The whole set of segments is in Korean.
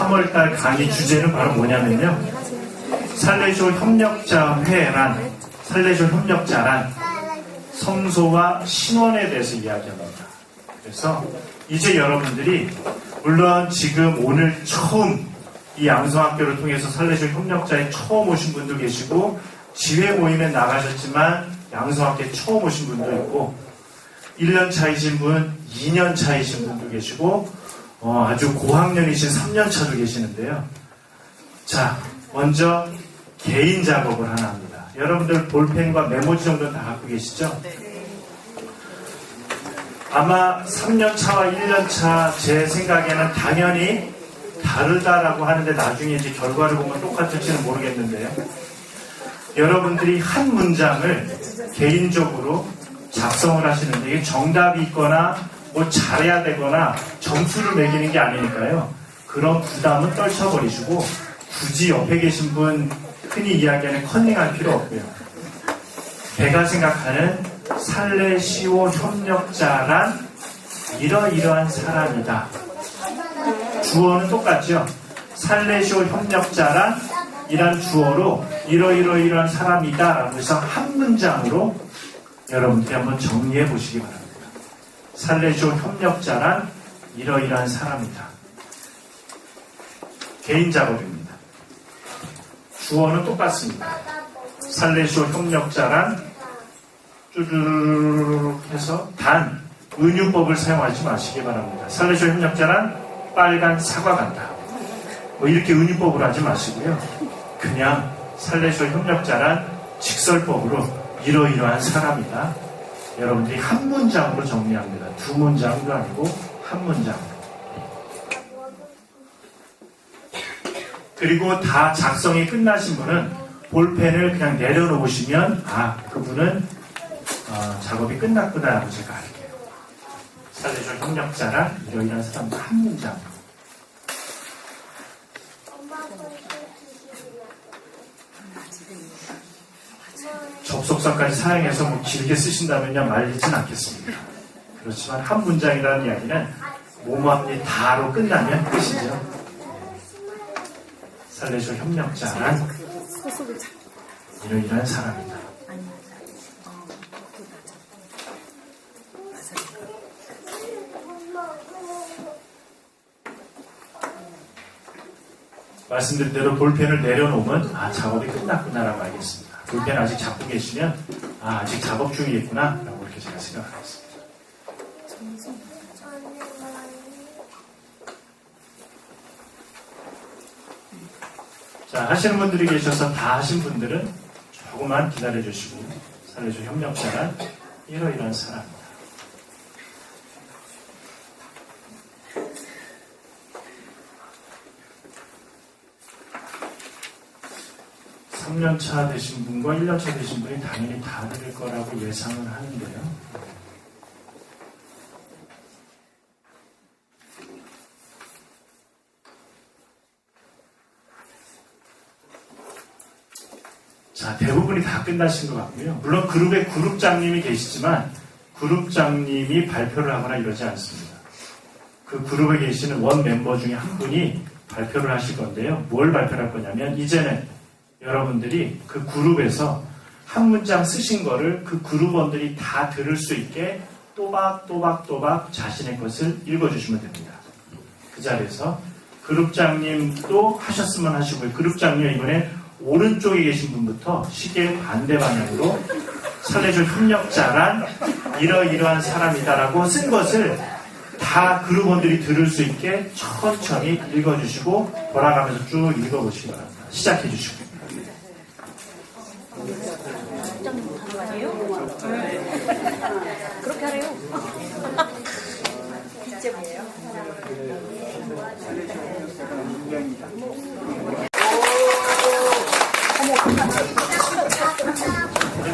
3월달 강의 주제는 바로 뭐냐면요. 살레쇼 협력자회란, 살레쇼 협력자란 성소와 신원에 대해서 이야기합니다. 그래서 이제 여러분들이 물론 지금 오늘 처음 이 양성학교를 통해서 살레쇼 협력자에 처음 오신 분도 계시고 지회 모임에 나가셨지만 양성학교에 처음 오신 분도 있고 1년 차이신 분, 2년 차이신 분도 계시고 아주 고학년이신 3년 차도 계시는데요. 자, 먼저 개인 작업을 하나 합니다. 여러분들 볼펜과 메모지 정도는 다 갖고 계시죠? 아마 3년 차와 1년 차 제 생각에는 당연히 다르다라고 하는데 나중에 이제 결과를 보면 똑같을지는 모르겠는데요. 여러분들이 한 문장을 개인적으로 작성을 하시는데 이게 정답이 있거나 뭐 잘해야 되거나 점수를 매기는 게 아니니까요. 그런 부담은 떨쳐버리시고 굳이 옆에 계신 분 흔히 이야기하는 컨닝할 필요 없고요. 제가 생각하는 살레시오 협력자란 이러이러한 사람이다. 주어는 똑같죠. 살레시오 협력자란 이란 주어로 이러이러이러한 사람이다 라고 해서 한 문장으로 여러분들이 한번 정리해 보시기 바랍니다. 살레시오 협력자란 이러이러한 사람이다. 개인 작업입니다. 주어는 똑같습니다. 살레시오 협력자란 쭈르륵 해서 단 은유법을 사용하지 마시기 바랍니다. 살레시오 협력자란 빨간 사과 같다. 뭐 이렇게 은유법을 하지 마시고요. 그냥 살레시오 협력자란 직설법으로 이러이러한 사람이다. 여러분들이 한 문장으로 정리합니다. 두 문장도 아니고 한 문장. 그리고 다 작성이 끝나신 분은 볼펜을 그냥 내려놓으시면 그분은 작업이 끝났구나라고 제가 알게요. 살레시오 협력자란 이러이러한 사람도 한 문장. 접속사까지 사용해서 뭐 길게 쓰신다면야 말리진 않겠습니다. 그렇지만 한 문장이라는 이야기는 뭐뭐합니 다로 끝나면 끝이죠. 살레시오 협력자란 이러이러한 사람이다. 말씀드린 대로 볼펜을 내려놓으면 작업이 끝났구나라고 알겠습니다. 볼펜 아직 잡고 계시면 아직 작업 중이겠구나 라고 이렇게 제가 생각하겠습니다. 자, 하시는 분들이 계셔서 다 하신 분들은 조금만 기다려 주시고 살레시오 협력자란 이러이러한 사람입니다. 3년차 되신 분과 1년차 되신 분이 당연히 다 들을 거라고 예상을 하는데요. 자, 대부분이 다 끝나신 것 같고요. 물론 그룹에 그룹장님이 계시지만 그룹장님이 발표를 하거나 이러지 않습니다. 그 그룹에 계시는 원 멤버 중에 한 분이 발표를 하실 건데요. 뭘 발표를 할 거냐면 이제는 여러분들이 그 그룹에서 한 문장 쓰신 거를 그 그룹원들이 다 들을 수 있게 또박또박 자신의 것을 읽어주시면 됩니다. 그 자리에서 그룹장님도 하셨으면 하시고요. 그룹장님 이번에 오른쪽에 계신 분부터 시계 반대 방향으로 살레시오 협력자란 이러이러한 사람이다라고 쓴 것을 다 그룹원들이 들을 수 있게 천천히 읽어주시고 돌아가면서 쭉 읽어보시기 바랍니다. 시작해 주시고. 그렇게 하래요. 이제 뭐예요?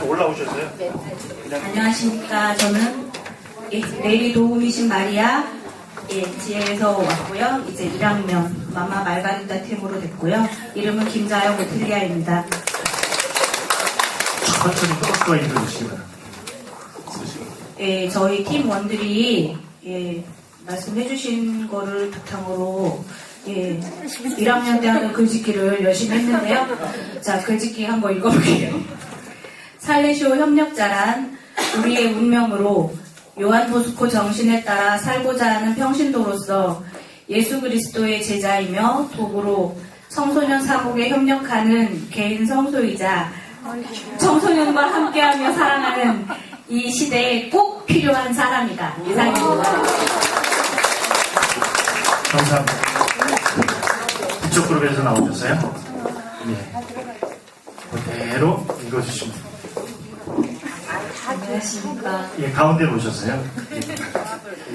올라오셨어요? 안녕하십니까. 저는 내일이 도움이신 마리아 지혜에서 왔고요. 이제 1학년 마마 말가리타 팀으로 됐고요. 이름은 김자영 오틸리아입니다. 천천히 또박또박 읽어주시기 바랍니다. 저희 팀원들이 말씀해주신 거를 바탕으로 예, 1학년 때 하는 글짓기를 열심히 했는데요. 자, 글짓기 한번 읽어볼게요. 살레시오 협력자란 우리의 운명으로 요한 보스코 정신에 따라 살고자 하는 평신도로서 예수 그리스도의 제자이며 도구로 청소년 사목에 협력하는 개인 성소이자 청소년과 함께하며 사랑하는 이 시대에 꼭 필요한 사람이다. 이상입니다. 감사합니다. 이쪽 그룹에서 나오셨어요? 예. 그대로 읽어주시면 됩니다. 안녕하십니까. 예, 가운데로 오셨어요?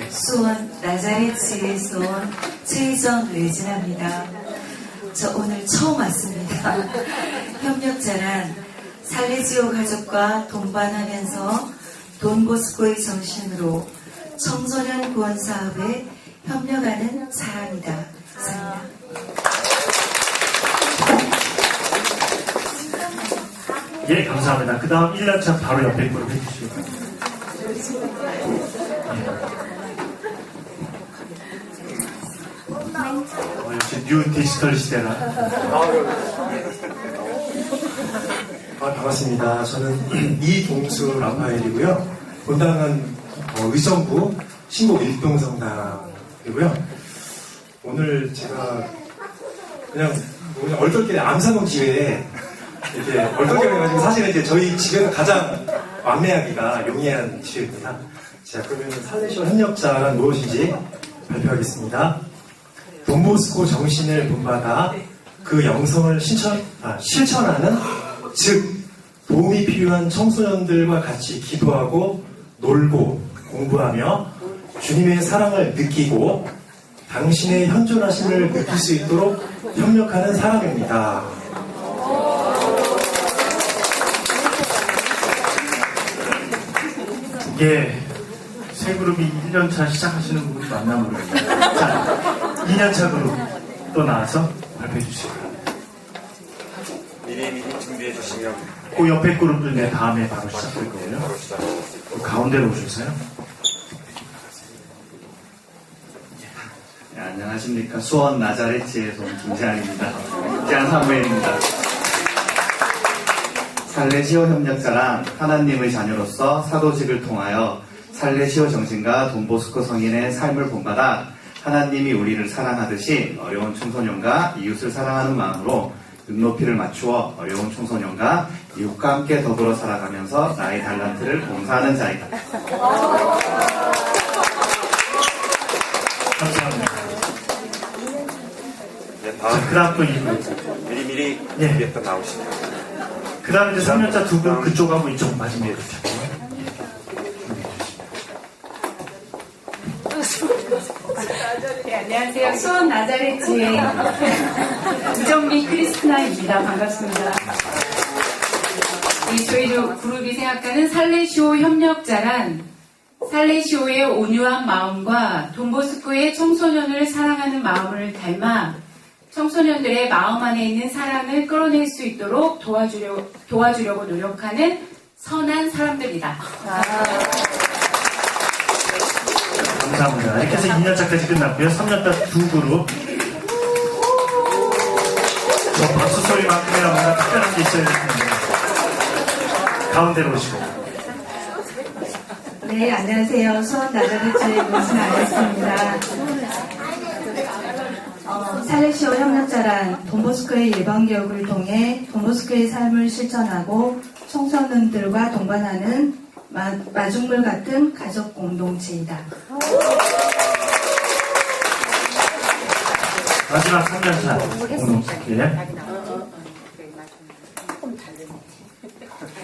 수원 나자레츠에서 온 최희정 레진합니다. 저 오늘 처음 왔습니다. 협력자란 살레지오 가족과 동반하면서 돈보스코의 정신으로 청소년 구원 사업에 협력하는 사람이다. 감사합니다. 예, 감사합니다. 그 다음 1년차 바로 옆에 그룹 해주시고. 역시 뉴 디지털 시대라. 반갑습니다. 저는 이동수 라파엘이고요. 본당은 의정부 신곡 일동성당이고요. 오늘 제가 그냥 얼떨결에 암사동 기회에 이렇게 얼떨결에 해가지고 사실은 이제 저희 집에서 가장 완매하기가 용이한 기회입니다. 자, 그러면 살레시오 협력자란 무엇인지 발표하겠습니다. 돈보스코 정신을 본받아 그 영성을 실천하는, 즉 도움이 필요한 청소년들과 같이 기도하고 놀고 공부하며 주님의 사랑을 느끼고 당신의 현존하심을 느낄 수 있도록 협력하는 사람입니다. 예, 새 그룹이 1년차 시작하시는 분이 맞나 모르겠네요. 자, 2년차 그룹 또 나와서 발표해 주시고요. 미리 준비해 주시면 그 옆에 그룹들 내 다음에 바로 시작할 거예요. 바로 시작하겠습니다. 그 가운데로 오셔서요. 네, 안녕하십니까. 수원 나자레츠에서 온 김재환입니다. 김재환 사무엘입니다. 살레시오 협력자란 하나님의 자녀로서 사도직을 통하여 살레시오 정신과 돈보스코 성인의 삶을 본받아 하나님이 우리를 사랑하듯이 어려운 청소년과 이웃을 사랑하는 마음으로 눈높이를 맞추어 어려운 청소년과 이웃과 함께 더불어 살아가면서 나의 달란트를 봉사하는 자이다. 감사합니다. 네, 자, 다음 그 다음 또 2분. 미리 예. 준비했던 나오시면 그 다음에 이제 3년차 두 그룹 그쪽하고 이쪽 마지막에 그렇죠. 네, 안녕하세요. 수원 나자레츠의 이정미 크리스티나입니다. 반갑습니다. 저희 그룹이 생각하는 살레시오 협력자란 살레시오의 온유한 마음과 돈보스코의 청소년을 사랑하는 마음을 닮아 청소년들의 마음 안에 있는 사랑을 끌어낼 수 있도록 도와주려고 노력하는 선한 사람들이다. 감사합니다. 이렇게 해서 2년차까지 끝났고요. 3년차 두 그룹. 저 박수 소리만큼이나 뭔가 특별한 게 있어야 될 텐데. 가운데로 오시고. 네, 안녕하세요. 수원 나자레츠의 문신 알겠습니다. 살레시오 협력자란 돈보스코의 일반교육을 통해 돈보스코의 삶을 실천하고 청소년들과 동반하는 마중물 같은 가족 공동체이다. 마지막 3년차 공동체.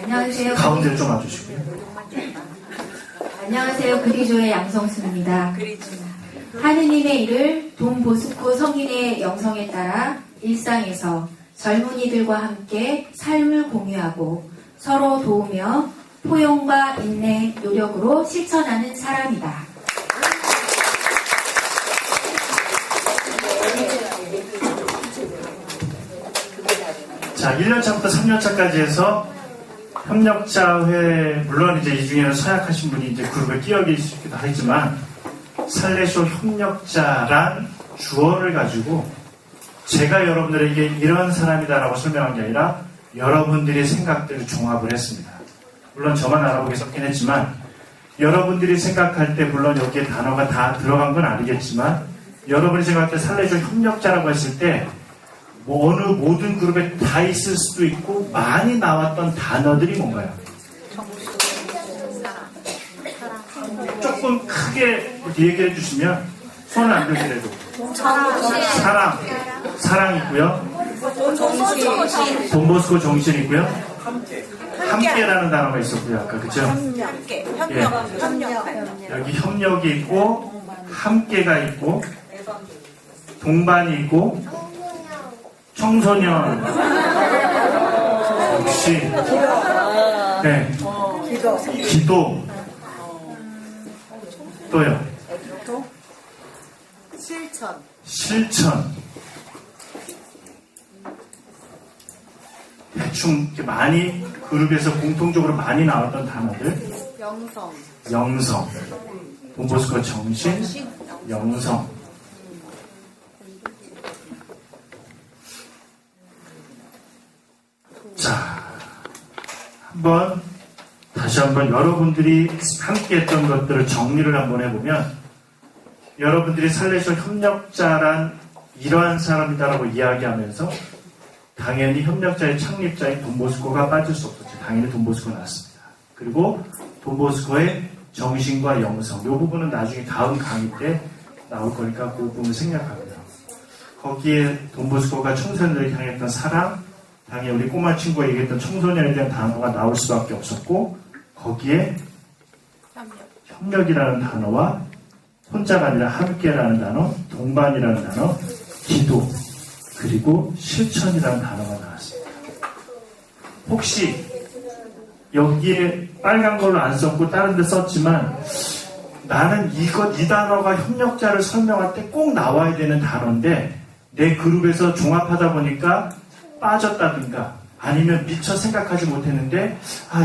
안녕하세요. 가운데로 좀 와주시고요. 안녕하세요. 그리조의 양성순입니다. 하느님의 일을 돈보스코 성인의 영성에 따라 일상에서 젊은이들과 함께 삶을 공유하고 서로 도우며 포용과 인내, 노력으로 실천하는 사람이다. 자, 1년차부터 3년차까지 해서 협력자회, 물론 이제 이 중에는 서약하신 분이 이제 그룹에 끼어 계시기도 하지만, 살레시오 협력자란 주어를 가지고 제가 여러분들에게 이런 사람이다라고 설명한 게 아니라 여러분들의 생각들을 종합을 했습니다. 물론 저만 알아보게 섞긴 했지만 여러분들이 생각할 때 물론 여기에 단어가 다 들어간 건 아니겠지만 여러분이 생각할 때 살레시오 협력자라고 했을 때 뭐 어느 모든 그룹에 다 있을 수도 있고 많이 나왔던 단어들이 뭔가요? 조금 크게 얘기해 주시면 손을 안 들더라도 사랑 있고요. 돈보스코 정신 있고요. 함께라는 단어가 있었고요. 아까 그죠? 여기 협력이 있고 함께가 있고 동반이 있고 청소년 역시 네 기도 또요 실천 대충 이렇게 많이 그룹에서 공통적으로 많이 나왔던 단어들 영성 돈보스코 정신 영성 자 다시 한번 여러분들이 함께 했던 것들을 정리를 한번 해보면 여러분들이 살레시오 협력자란 이러한 사람이다라고 이야기하면서 당연히 협력자의 창립자인 돈보스코가 빠질 수 없었죠. 당연히 돈보스코가 나왔습니다. 그리고 돈보스코의 정신과 영성 이 부분은 나중에 다음 강의 때 나올 거니까 그 부분을 생략합니다. 거기에 돈보스코가 청소년들에게 향했던 사랑 당연히 우리 꼬마 친구가 얘기했던 청소년에 대한 단어가 나올 수밖에 없었고 거기에 협력이라는 단어와 혼자가 아니라 함께라는 단어, 동반이라는 단어, 기도, 그리고 실천이라는 단어가 나왔습니다. 혹시 여기에 빨간 걸로 안 썼고 다른 데 썼지만 나는 이 단어가 협력자를 설명할 때 꼭 나와야 되는 단어인데 내 그룹에서 종합하다 보니까 빠졌다든가 아니면 미처 생각하지 못했는데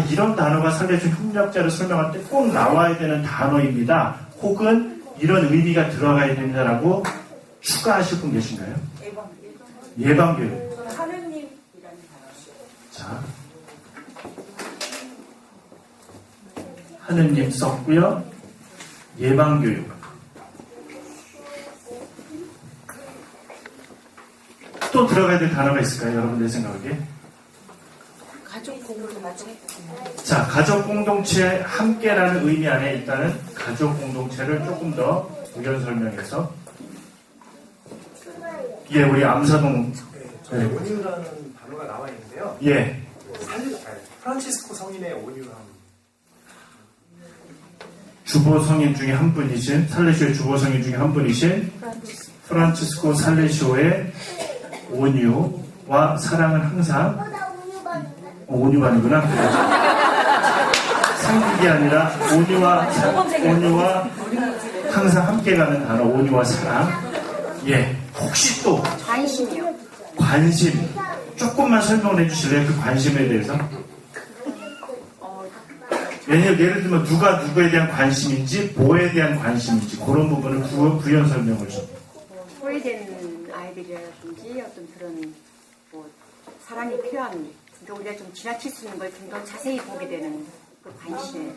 이런 단어가 살레시오 협력자를 설명할 때 꼭 나와야 되는 단어입니다. 혹은 이런 의미가 들어가야 된다라고 추가하실 분 계신가요? 예방교육. 하느님이라는 단어. 자, 하느님 썼고요. 예방교육. 또 들어가야 될 단어가 있을까요? 여러분들 생각하기에? 가족 공동체. 자, 가족 공동체 함께라는 의미 안에 일단은 가족 공동체를 조금 더 의견 설명해서 우리 암사동 온유라는 단어가 나와 있는데요. 프란치스코 성인의 온유함. 주보 성인 중에 한 분이신 살레시오의 주보 성인 중에 한 분이신 프란치스코 살레시오의 온유와 사랑은 항상 온유가 아니구나. 상극이 아니라 온유와 항상 함께 가는 단어 온유와 사랑. 혹시 또 관심 조금만 설명을 해주실래요? 그 관심에 대해서. 왜냐면 예를 들면 누가 누구에 대한 관심인지 뭐에 대한 관심인지 그런 부분을 부연 설명을 좀. 소외된 아이들이라든지 어떤 그런 사랑이 필요한 그러니까 우리가 좀 지나칠 수 있는 걸 좀 더 자세히 보게 되는 그 관심.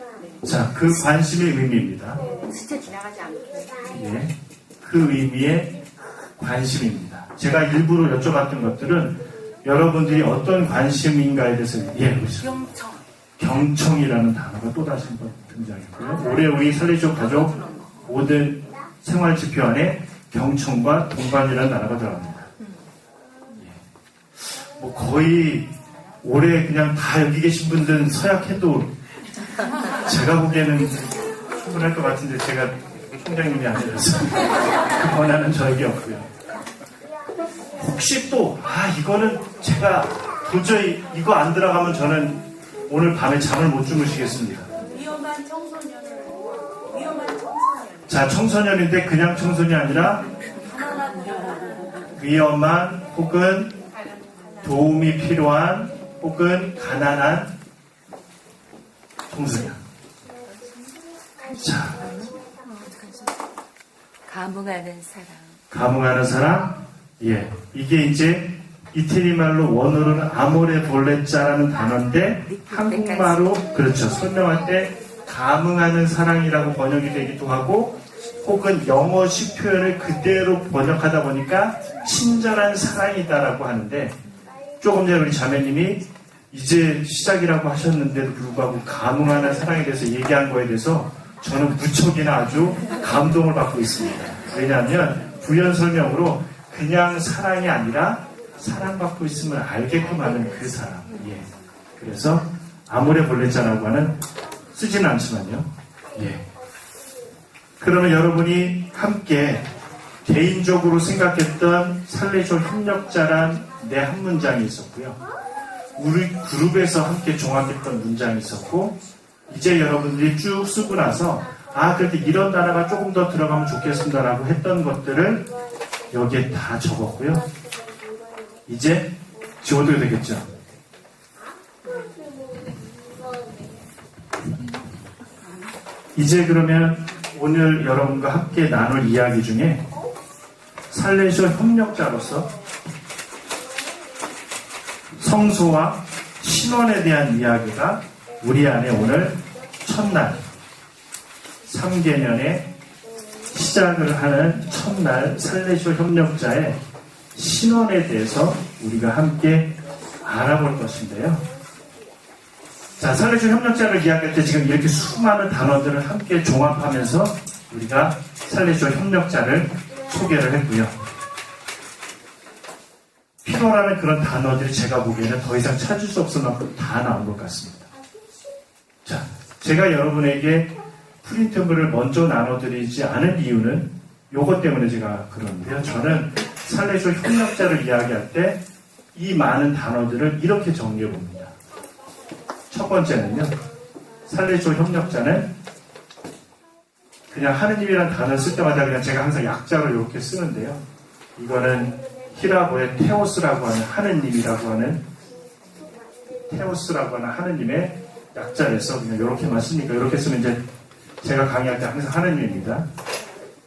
자, 그 관심의 의미입니다. 스쳐 지나가지 않게. 그 의미의 관심입니다. 제가 일부러 여쭤봤던 것들은 여러분들이 어떤 관심인가에 대해서 그렇죠. 경청이라는 단어가 또다시 한번 등장했고요. 올해 우리 살레시오 가족 모든 생활 지표 안에 경청과 동반이라는 단어가 들어갑니다. 거의 올해 그냥 다 여기 계신 분들은 서약해도 제가 보기에는 충분할 것 같은데 제가 총장님이 아니라서 그 권한은 저에게 없고요. 혹시 또 이거는 제가 도저히 이거 안 들어가면 저는 오늘 밤에 잠을 못 주무시겠습니다. 위험한 청소년. 자, 청소년인데 그냥 청소년이 아니라 위험한 혹은 도움이 필요한 혹은 가난한 청소년. 자, 감흥하는 사랑. 감흥하는 사랑, 예, 이게 이제 이태리 말로 원어로는 아모레 볼레자라는 단어인데 한국말로 그렇죠 설명할 때 감흥하는 사랑이라고 번역이 되기도 하고 혹은 영어식 표현을 그대로 번역하다 보니까 친절한 사랑이다라고 하는데 조금 전에 우리 자매님이 이제 시작이라고 하셨는데도 불구하고 감흥하는 사랑에 대해서 얘기한 거에 대해서 저는 무척이나 아주 감동을 받고 있습니다. 왜냐하면 부연 설명으로 그냥 사랑이 아니라 사랑받고 있음을 알게끔 하는 그 사람. 예. 그래서 아모레 볼레자라고 하는 쓰지는 않지만요. 예. 그러면 여러분이 함께 개인적으로 생각했던 살레쇼 협력자란 내 한 문장이 있었고요. 우리 그룹에서 함께 종합했던 문장이 있었고 이제 여러분들이 쭉 쓰고 나서 그런데 이런 단어가 조금 더 들어가면 좋겠습니다라고 했던 것들을 여기에 다 적었고요. 이제 지워도 되겠죠. 이제 그러면 오늘 여러분과 함께 나눌 이야기 중에 살레쇼 협력자로서 성소와 신원에 대한 이야기가 우리 안에 오늘 첫날 3개년의 시작을 하는 첫날 살레쇼 협력자의 신원에 대해서 우리가 함께 알아볼 것인데요. 자, 살레쇼 협력자를 이야기할 때 지금 이렇게 수많은 단어들을 함께 종합하면서 우리가 살레쇼 협력자를 소개를 했고요. 필요라는 그런 단어들이 제가 보기에는 더 이상 찾을 수 없을 만큼 다 나온 것 같습니다. 자, 제가 여러분에게 프린트물을 먼저 나눠드리지 않은 이유는 요것 때문에 제가 그러는데요. 저는 살레쇼 협력자를 이야기할 때 이 많은 단어들을 이렇게 정리해 봅니다. 첫 번째는요. 살레쇼 협력자는 그냥 하느님이라는 단어를 쓸 때마다 그냥 제가 항상 약자로 이렇게 쓰는데요. 이거는 히라보의 테오스라고 하는 하느님이라고 하는 테오스라고 하는 하느님의 약자에서 그냥 이렇게만 쓰니까 이렇게 쓰면 이제 제가 강의할 때 항상 하느님입니다.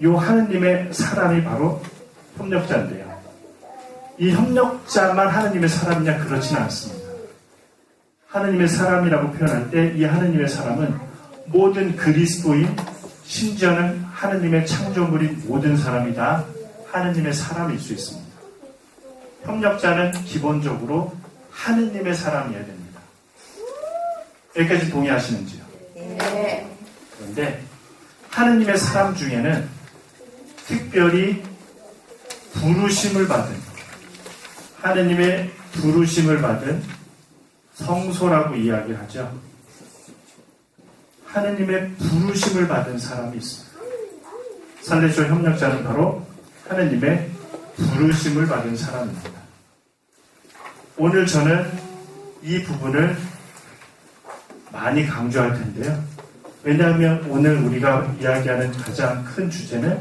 이 하느님의 사람이 바로 협력자인데요. 이 협력자만 하느님의 사람이냐 그렇지는 않습니다. 하느님의 사람이라고 표현할 때 이 하느님의 사람은 모든 그리스도인 심지어는 하느님의 창조물인 모든 사람이 다 하느님의 사람일 수 있습니다. 협력자는 기본적으로 하느님의 사람이어야 됩니다. 여기까지 동의하시는지요? 네. 그런데 하느님의 사람 중에는 특별히 부르심을 받은 하느님의 부르심을 받은 성소라고 이야기를 하죠. 하느님의 부르심을 받은 사람이 있습니다. 살레쇼 협력자는 바로 하느님의 부르심을 받은 사람입니다. 오늘 저는 이 부분을 많이 강조할 텐데요. 왜냐하면 오늘 우리가 이야기하는 가장 큰 주제는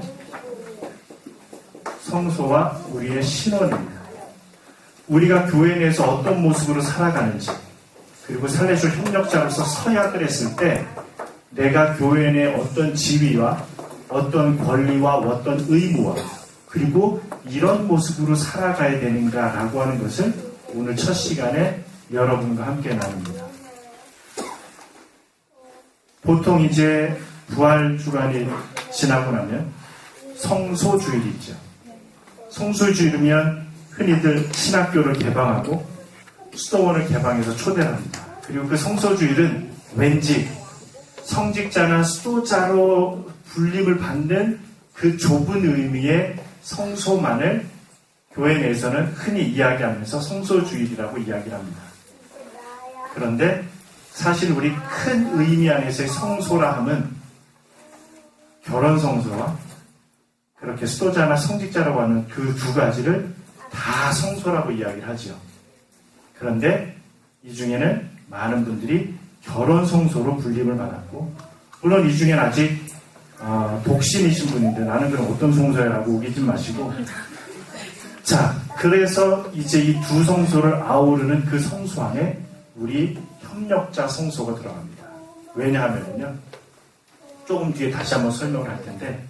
성소와 우리의 신원입니다. 우리가 교회 내에서 어떤 모습으로 살아가는지 그리고 살레쇼 협력자로서 서약을 했을 때 내가 교회 내 어떤 지위와 어떤 권리와 어떤 의무와 그리고 이런 모습으로 살아가야 되는가라고 하는 것을 오늘 첫 시간에 여러분과 함께 나눕니다. 보통 이제 부활 주간이 지나고 나면 성소주일이 있죠. 성소주일이면 흔히들 신학교를 개방하고 수도원을 개방해서 초대를 합니다. 그리고 그 성소주일은 왠지 성직자나 수도자로 불림을 받는 그 좁은 의미의 성소만을 교회 내에서는 흔히 이야기하면서 성소주일이라고 이야기를 합니다. 그런데 사실 우리 큰 의미 안에서의 성소라 함은 결혼 성소와 그렇게 수도자나 성직자라고 하는 그 두 가지를 다 성소라고 이야기를 하죠. 그런데 이 중에는 많은 분들이 결혼 성소로 불림을 받았고 물론 이 중에는 아직 독신이신 분인데 나는 그럼 어떤 성소야라고 우기지 마시고 자 그래서 이제 이 두 성소를 아우르는 그 성소 안에 우리 협력자 성소가 들어갑니다. 왜냐하면요 조금 뒤에 다시 한번 설명을 할 텐데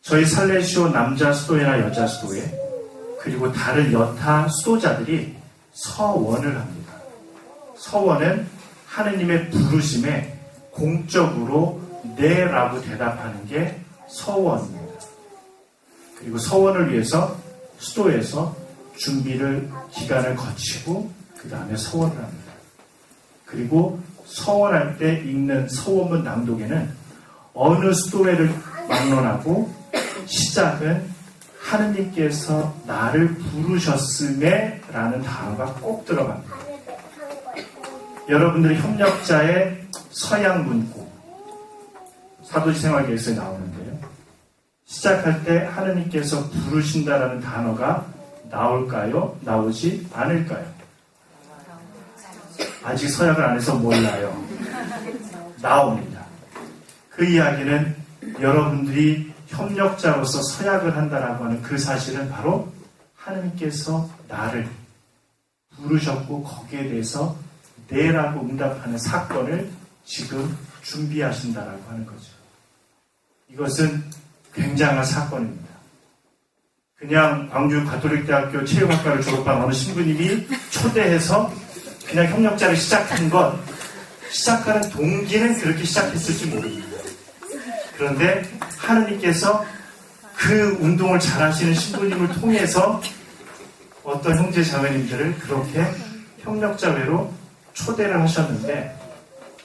저희 살레시오 남자 수도회나 여자 수도회 그리고 다른 여타 수도자들이 서원을 합니다. 서원은 하느님의 부르심에 공적으로 네라고 대답하는 게 서원입니다. 그리고 서원을 위해서 수도에서 준비를 기간을 거치고 그 다음에 서원을 합니다. 그리고 서원할 때 읽는 서원문 낭독에는 어느 수도회를 막론하고 시작은 하느님께서 나를 부르셨음에 라는 단어가 꼭 들어갑니다. 여러분들의 협력자의 서양 문구 사도지 생활기에서 나오는데요. 시작할 때 하느님께서 부르신다라는 단어가 나올까요? 나오지 않을까요? 아직 서약을 안 해서 몰라요. 나옵니다. 그 이야기는 여러분들이 협력자로서 서약을 한다라고 하는 그 사실은 바로 하느님께서 나를 부르셨고 거기에 대해서 네라고 응답하는 사건을 지금 준비하신다라고 하는 거죠. 이것은 굉장한 사건입니다. 그냥 광주 가톨릭대학교 체육학과를 졸업한 어느 신부님이 초대해서 그냥 협력자를 시작한 것, 시작하는 동기는 그렇게 시작했을지 모릅니다. 그런데 하느님께서 그 운동을 잘하시는 신부님을 통해서 어떤 형제 자매님들을 그렇게 협력자회로 초대를 하셨는데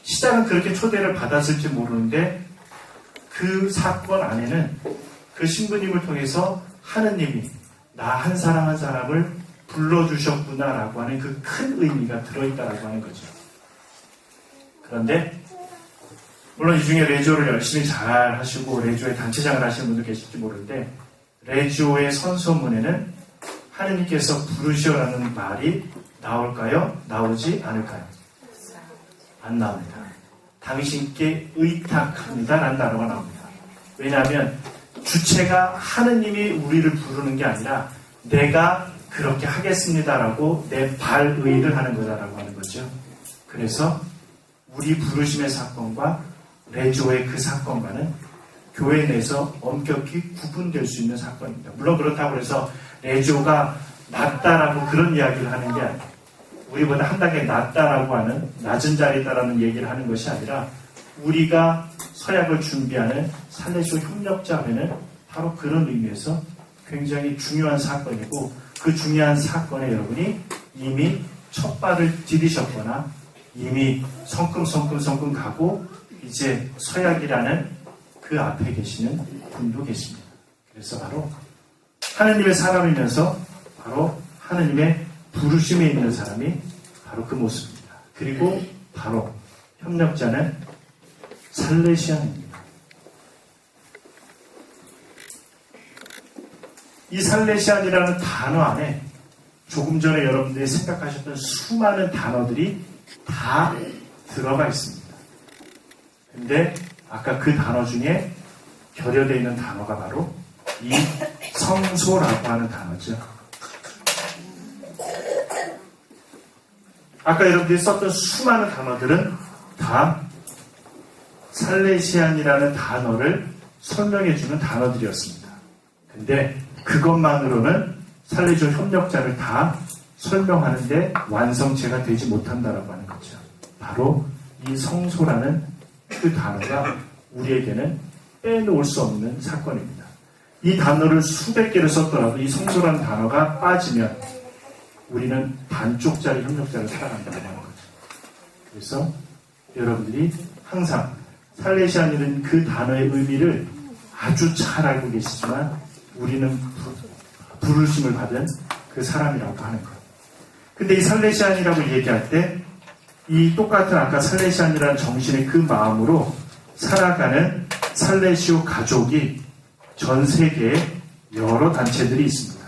시작은 그렇게 초대를 받았을지 모르는데 그 사건 안에는 그 신부님을 통해서 하느님이 나 한 사람 한 사람을 불러주셨구나라고 하는 그 큰 의미가 들어있다라고 하는 거죠. 그런데 물론 이 중에 레지오를 열심히 잘 하시고 레지오의 단체장을 하시는 분도 계실지 모르는데 레지오의 선서문에는 하느님께서 부르시오라는 말이 나올까요? 나오지 않을까요? 안 나옵니다. 당신께 의탁합니다 라는 단어가 나옵니다. 왜냐하면 주체가 하느님이 우리를 부르는 게 아니라 내가 그렇게 하겠습니다라고 내 발의를 하는 거다라고 하는 거죠. 그래서 우리 부르심의 사건과 레지오의 그 사건과는 교회 내에서 엄격히 구분될 수 있는 사건입니다. 물론 그렇다고 해서 레지오가 낫다라고 그런 이야기를 하는 게 아니에요. 우리보다 한 단계 낫다라고 하는 낮은 자리다라는 얘기를 하는 것이 아니라 우리가 서약을 준비하는 살레시오 협력자회는 바로 그런 의미에서 굉장히 중요한 사건이고 그 중요한 사건에 여러분이 이미 첫 발을 디디셨거나 이미 성큼 가고 이제 서약이라는 그 앞에 계시는 분도 계십니다. 그래서 바로 하느님의 사람이면서 바로 하느님의 부르심에 있는 사람이 바로 그 모습입니다. 그리고 바로 협력자는 살레시안입니다. 이 살레시안이라는 단어 안에 조금 전에 여러분들이 생각하셨던 수많은 단어들이 다 들어가 있습니다. 근데 아까 그 단어 중에 결여되어 있는 단어가 바로 이 성소라고 하는 단어죠. 아까 여러분들이 썼던 수많은 단어들은 다 살레시안이라는 단어를 설명해주는 단어들이었습니다. 근데 그것만으로는 살레시오 협력자를 다 설명하는데 완성체가 되지 못한다라고 하는 거죠. 바로 이 성소라는 그 단어가 우리에게는 빼놓을 수 없는 사건입니다. 이 단어를 수백 개를 썼더라도 이 성소라는 단어가 빠지면 우리는 반쪽짜리 협력자를 살아간다는 거죠. 그래서 여러분들이 항상 살레시안이라는 그 단어의 의미를 아주 잘 알고 계시지만 우리는 부르심을 받은 그 사람이라고 하는 것. 근데 이 살레시안이라고 얘기할 때 이 똑같은 아까 살레시안이라는 정신의 그 마음으로 살아가는 살레시오 가족이 전 세계에 여러 단체들이 있습니다.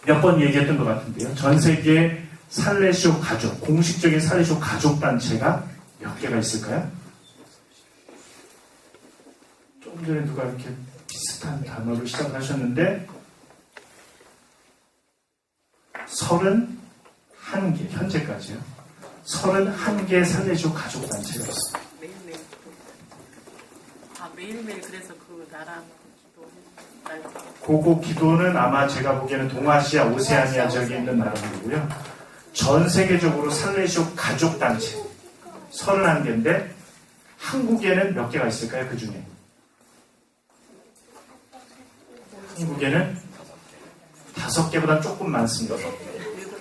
몇 번 얘기했던 것 같은데요. 전 세계에 살레시오 가족, 공식적인 살레시오 가족 단체가 몇 개가 있을까요? 조금 전에 누가 이렇게 비슷한 단어로 시작하셨는데 31개, 현재까지요. 31개 살레시오 가족 단체가 있습니다. 매일매일. 매일매일 그래서 그 나라 그거 기도는 아마 제가 보기에는 동아시아, 오세아니아 지역에 있는 나라들이고요. 전 세계적으로 살레시오 가족단체 31개인데 한국에는 몇 개가 있을까요? 그 중에 한국에는 5개보다 조금 많습니다.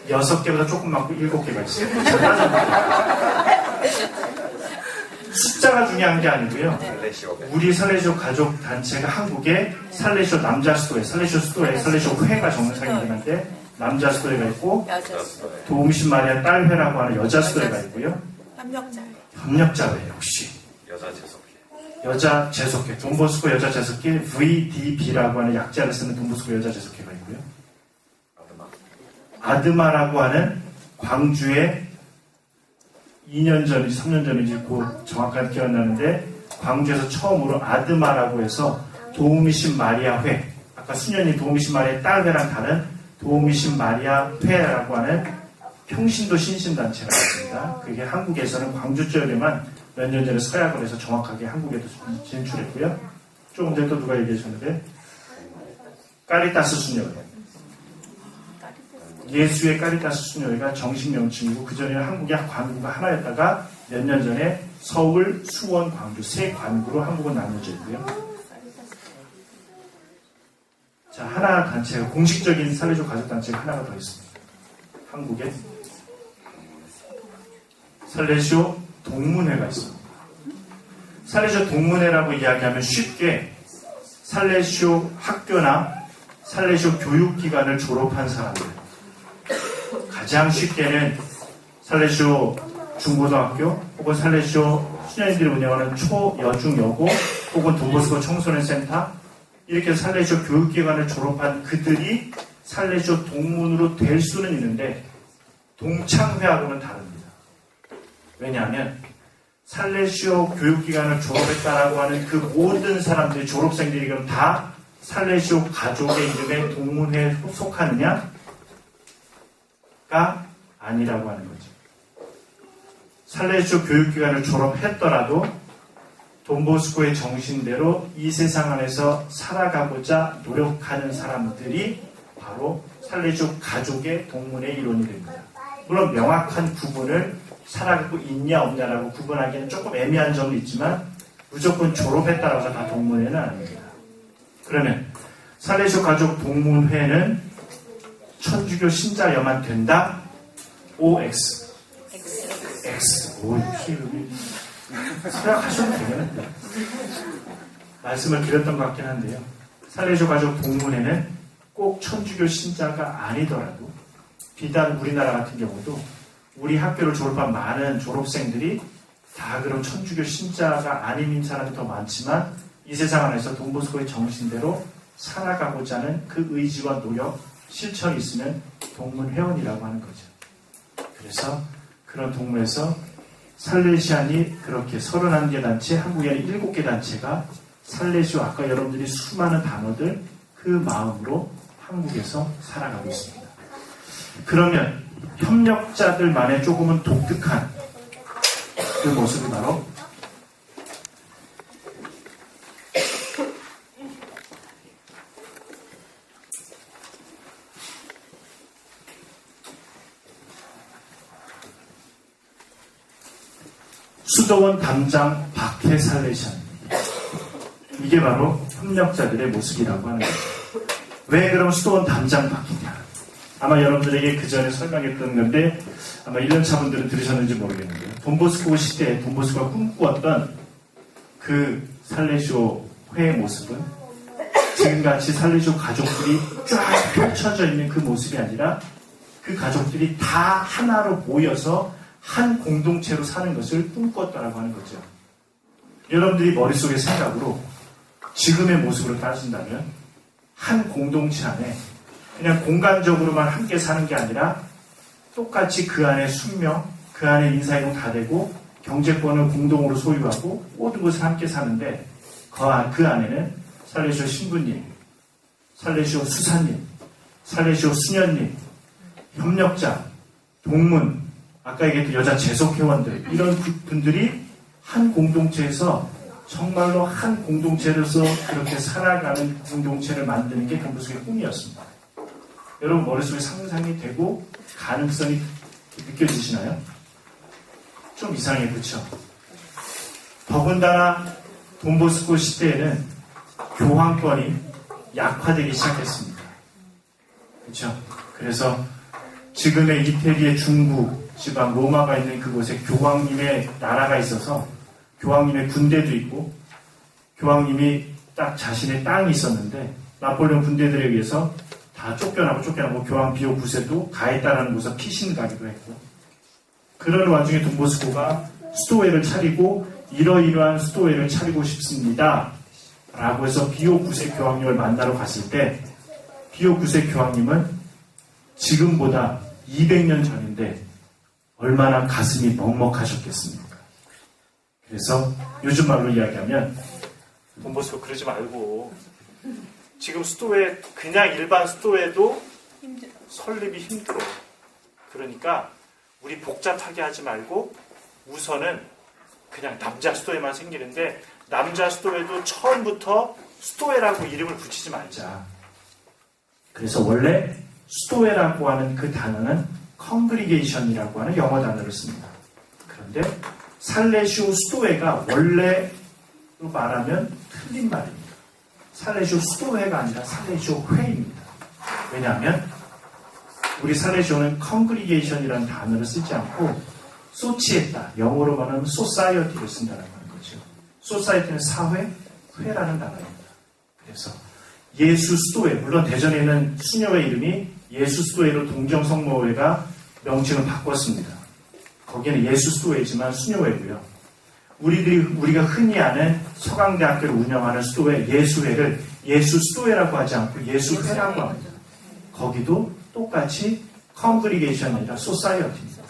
6개보다 조금 많고 7개가 있어요. 제가 따져봤어요. 숫자가 중요한 게 아니고요. 우리 살레시오 가족 단체가 한국에 살레시오 남자 수도회, 살레시오 수도회, 살레시오 회가 정상이긴 한데 남자 수도회가 있고 도움신 마리아 딸회라고 하는 여자 수도회가 있고요. 협력자회 역시 여자 재속회, 돈보스코 여자 재속회 VDB라고 하는 약자를 쓰는 돈보스코 여자 재속회가 있고요. 아드마라고 하는 광주에 2년 전인지 3년 전인지 곧 정확하게 기억나는데 광주에서 처음으로 아드마라고 해서 도우미신 마리아 회, 아까 수년이 도우미신 마리아 딸회랑 다른 도우미신 마리아 회라고 하는 평신도 신신단체가 있습니다. 그게 한국에서는 광주 지역에만 몇 년 전에 서약을 해서 정확하게 한국에도 진출했고요. 조금 전에 또 누가 얘기해 주셨는데 까리타스 수녀회, 예수의 까리타스 수녀회가 정식 명칭이고 그전에는 한국의 관구가 하나였다가 몇 년 전에 서울, 수원, 광주 세 관구로 한국은 나눠져 있고요. 자, 하나 단체가 공식적인 살레시오 가족단체가 하나가 더 있습니다. 한국에 살레시오 동문회가 있습니다. 살레시오 동문회라고 이야기하면 쉽게 살레시오 학교나 살레시오 교육기관을 졸업한 사람들, 가장 쉽게는 살레시오 중고등학교 혹은 살레시오 수녀님들이 운영하는 초, 여중, 여고 혹은 돈보스코 청소년 센터 이렇게 살레시오 교육기관을 졸업한 그들이 살레시오 동문으로 될 수는 있는데 동창회하고는 다릅니다. 왜냐하면 살레시오 교육기관을 졸업했다라고 하는 그 모든 사람들이 졸업생들이 그럼 다 살레시오 가족의 이름에 동문회에 속하느냐가 아니라고 하는 거죠. 살레시오 교육기관을 졸업했더라도 돈보스코의 정신대로 이 세상 안에서 살아가고자 노력하는 사람들이 바로 살레시오 가족의 동문의 일원이 됩니다. 물론 명확한 구분을 살아가고 있냐 없냐라고 구분하기에는 조금 애매한 점이 있지만 무조건 졸업했다고 해서 다 동문회는 아닙니다. 그러면 살레시오 가족 동문회는 천주교 신자여만 된다? OX. X. 오, 이름이 생각하셔도 되겠는데. 말씀을 드렸던 것 같긴 한데요. 살레시오 가족 동문회는 꼭 천주교 신자가 아니더라도 비단 우리나라 같은 경우도 우리 학교를 졸업한 많은 졸업생들이 다 그럼 천주교 신자가 아닌 사람이 더 많지만 이 세상 안에서 돈보스코의 정신대로 살아가고자 하는 그 의지와 노력, 실천이 있으면 동문회원이라고 하는 거죠. 그래서 그런 동문에서 살레시안이 그렇게 31개 단체, 한국에는 7개 단체가 살레시오, 아까 여러분들이 수많은 단어들 그 마음으로 한국에서 살아가고 있습니다. 그러면 협력자들만의 조금은 독특한 그 모습이 바로 수도원 담장 박해 살레시안입니다. 이게 바로 협력자들의 모습이라고 하는 거죠. 왜 그럼 수도원 담장 박히냐? 아마 여러분들에게 그 전에 설명했던 건데 아마 1년차 분들은 들으셨는지 모르겠는데요. 돈보스코 시대에 돈보스코가 꿈꾸었던 그 살레시오 회의 모습은 지금같이 살레시오 가족들이 쫙 펼쳐져 있는 그 모습이 아니라 그 가족들이 다 하나로 모여서 한 공동체로 사는 것을 꿈꿨다라고 하는 거죠. 여러분들이 머릿속의 생각으로 지금의 모습으로 따진다면 한 공동체 안에 그냥 공간적으로만 함께 사는 게 아니라 똑같이 그 안에 숙명, 그 안에 인사이동 다 되고 경제권을 공동으로 소유하고 모든 것을 함께 사는데 그 안에는 살레시오 신부님, 살레시오 수사님, 살레시오 수녀님, 협력자, 동문, 아까 얘기했던 여자 재속회원들 이런 분들이 한 공동체에서 정말로 한 공동체로서 그렇게 살아가는 공동체를 만드는 게 돈보스코의 꿈이었습니다. 여러분 머릿속에 상상이 되고 가능성이 느껴지시나요? 좀 이상해, 그렇죠? 더군다나 돈보스코 시대에는 교황권이 약화되기 시작했습니다. 그렇죠? 그래서 지금의 이태리의 중부 지방 로마가 있는 그곳에 교황님의 나라가 있어서 교황님의 군대도 있고 교황님이 딱 자신의 땅이 있었는데 나폴레옹 군대들에 의해서 다 쫓겨나고 교황 비오 9세도 가에따라는 곳에서 피신 가기도 했고 그런 와중에 돈보스코가 수도회를 차리고 이러이러한 수도회를 차리고 싶습니다 라고 해서 비오 9세 교황님을 만나러 갔을 때 비오 9세 교황님은 지금보다 200년 전인데 얼마나 가슴이 먹먹하셨겠습니까? 그래서 요즘 말로 이야기하면 돈보스코 그러지 말고 지금 수도회 그냥 일반 수도회도 설립이 힘들어. 그러니까 우리 복잡하게 하지 말고 우선은 그냥 남자 수도회만 생기는데 남자 수도회도 처음부터 수도회라고 이름을 붙이지 말자. 그래서 원래 수도회라고 하는 그 단어는 congregation이라고 하는 영어 단어를 씁니다. 그런데 살레시오 수도회가 원래로 말하면 틀린 말입니다. 살레시오 수도회가 아니라 살레시오 회입니다. 왜냐하면 우리 살레시오는 congregation이라는 단어를 쓰지 않고 소치에타, 영어로 말하면 society를 쓴다는 거죠. society는 사회, 회라는 단어입니다. 그래서 예수 수도회, 물론 대전에는 수녀회 이름이 예수 수도회로 동정성모회가 명칭을 바꿨습니다. 거기는 예수 수도회지만 수녀회고요. 우리가 흔히 아는 서강대학교를 운영하는 수도회 예수회를 예수 수도회라고 하지 않고 예수회라고 합니다. 거기도 똑같이 congregation이 아니라 society입니다.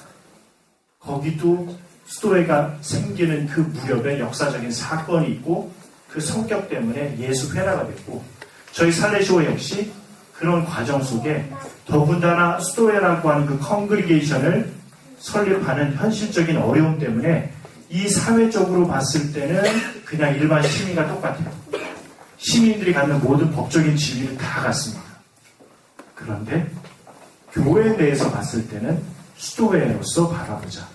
거기도 수도회가 생기는 그 무렵에 역사적인 사건이 있고 그 성격 때문에 예수회라가 됐고 저희 살레시오 역시 그런 과정 속에 더군다나 수도회라고 하는 그 congregation을 설립하는 현실적인 어려움 때문에 이 사회적으로 봤을 때는 그냥 일반 시민과 똑같아요. 시민들이 갖는 모든 법적인 지위는 다 같습니다. 그런데 교회 내에서 봤을 때는 수도회로서 바라보자.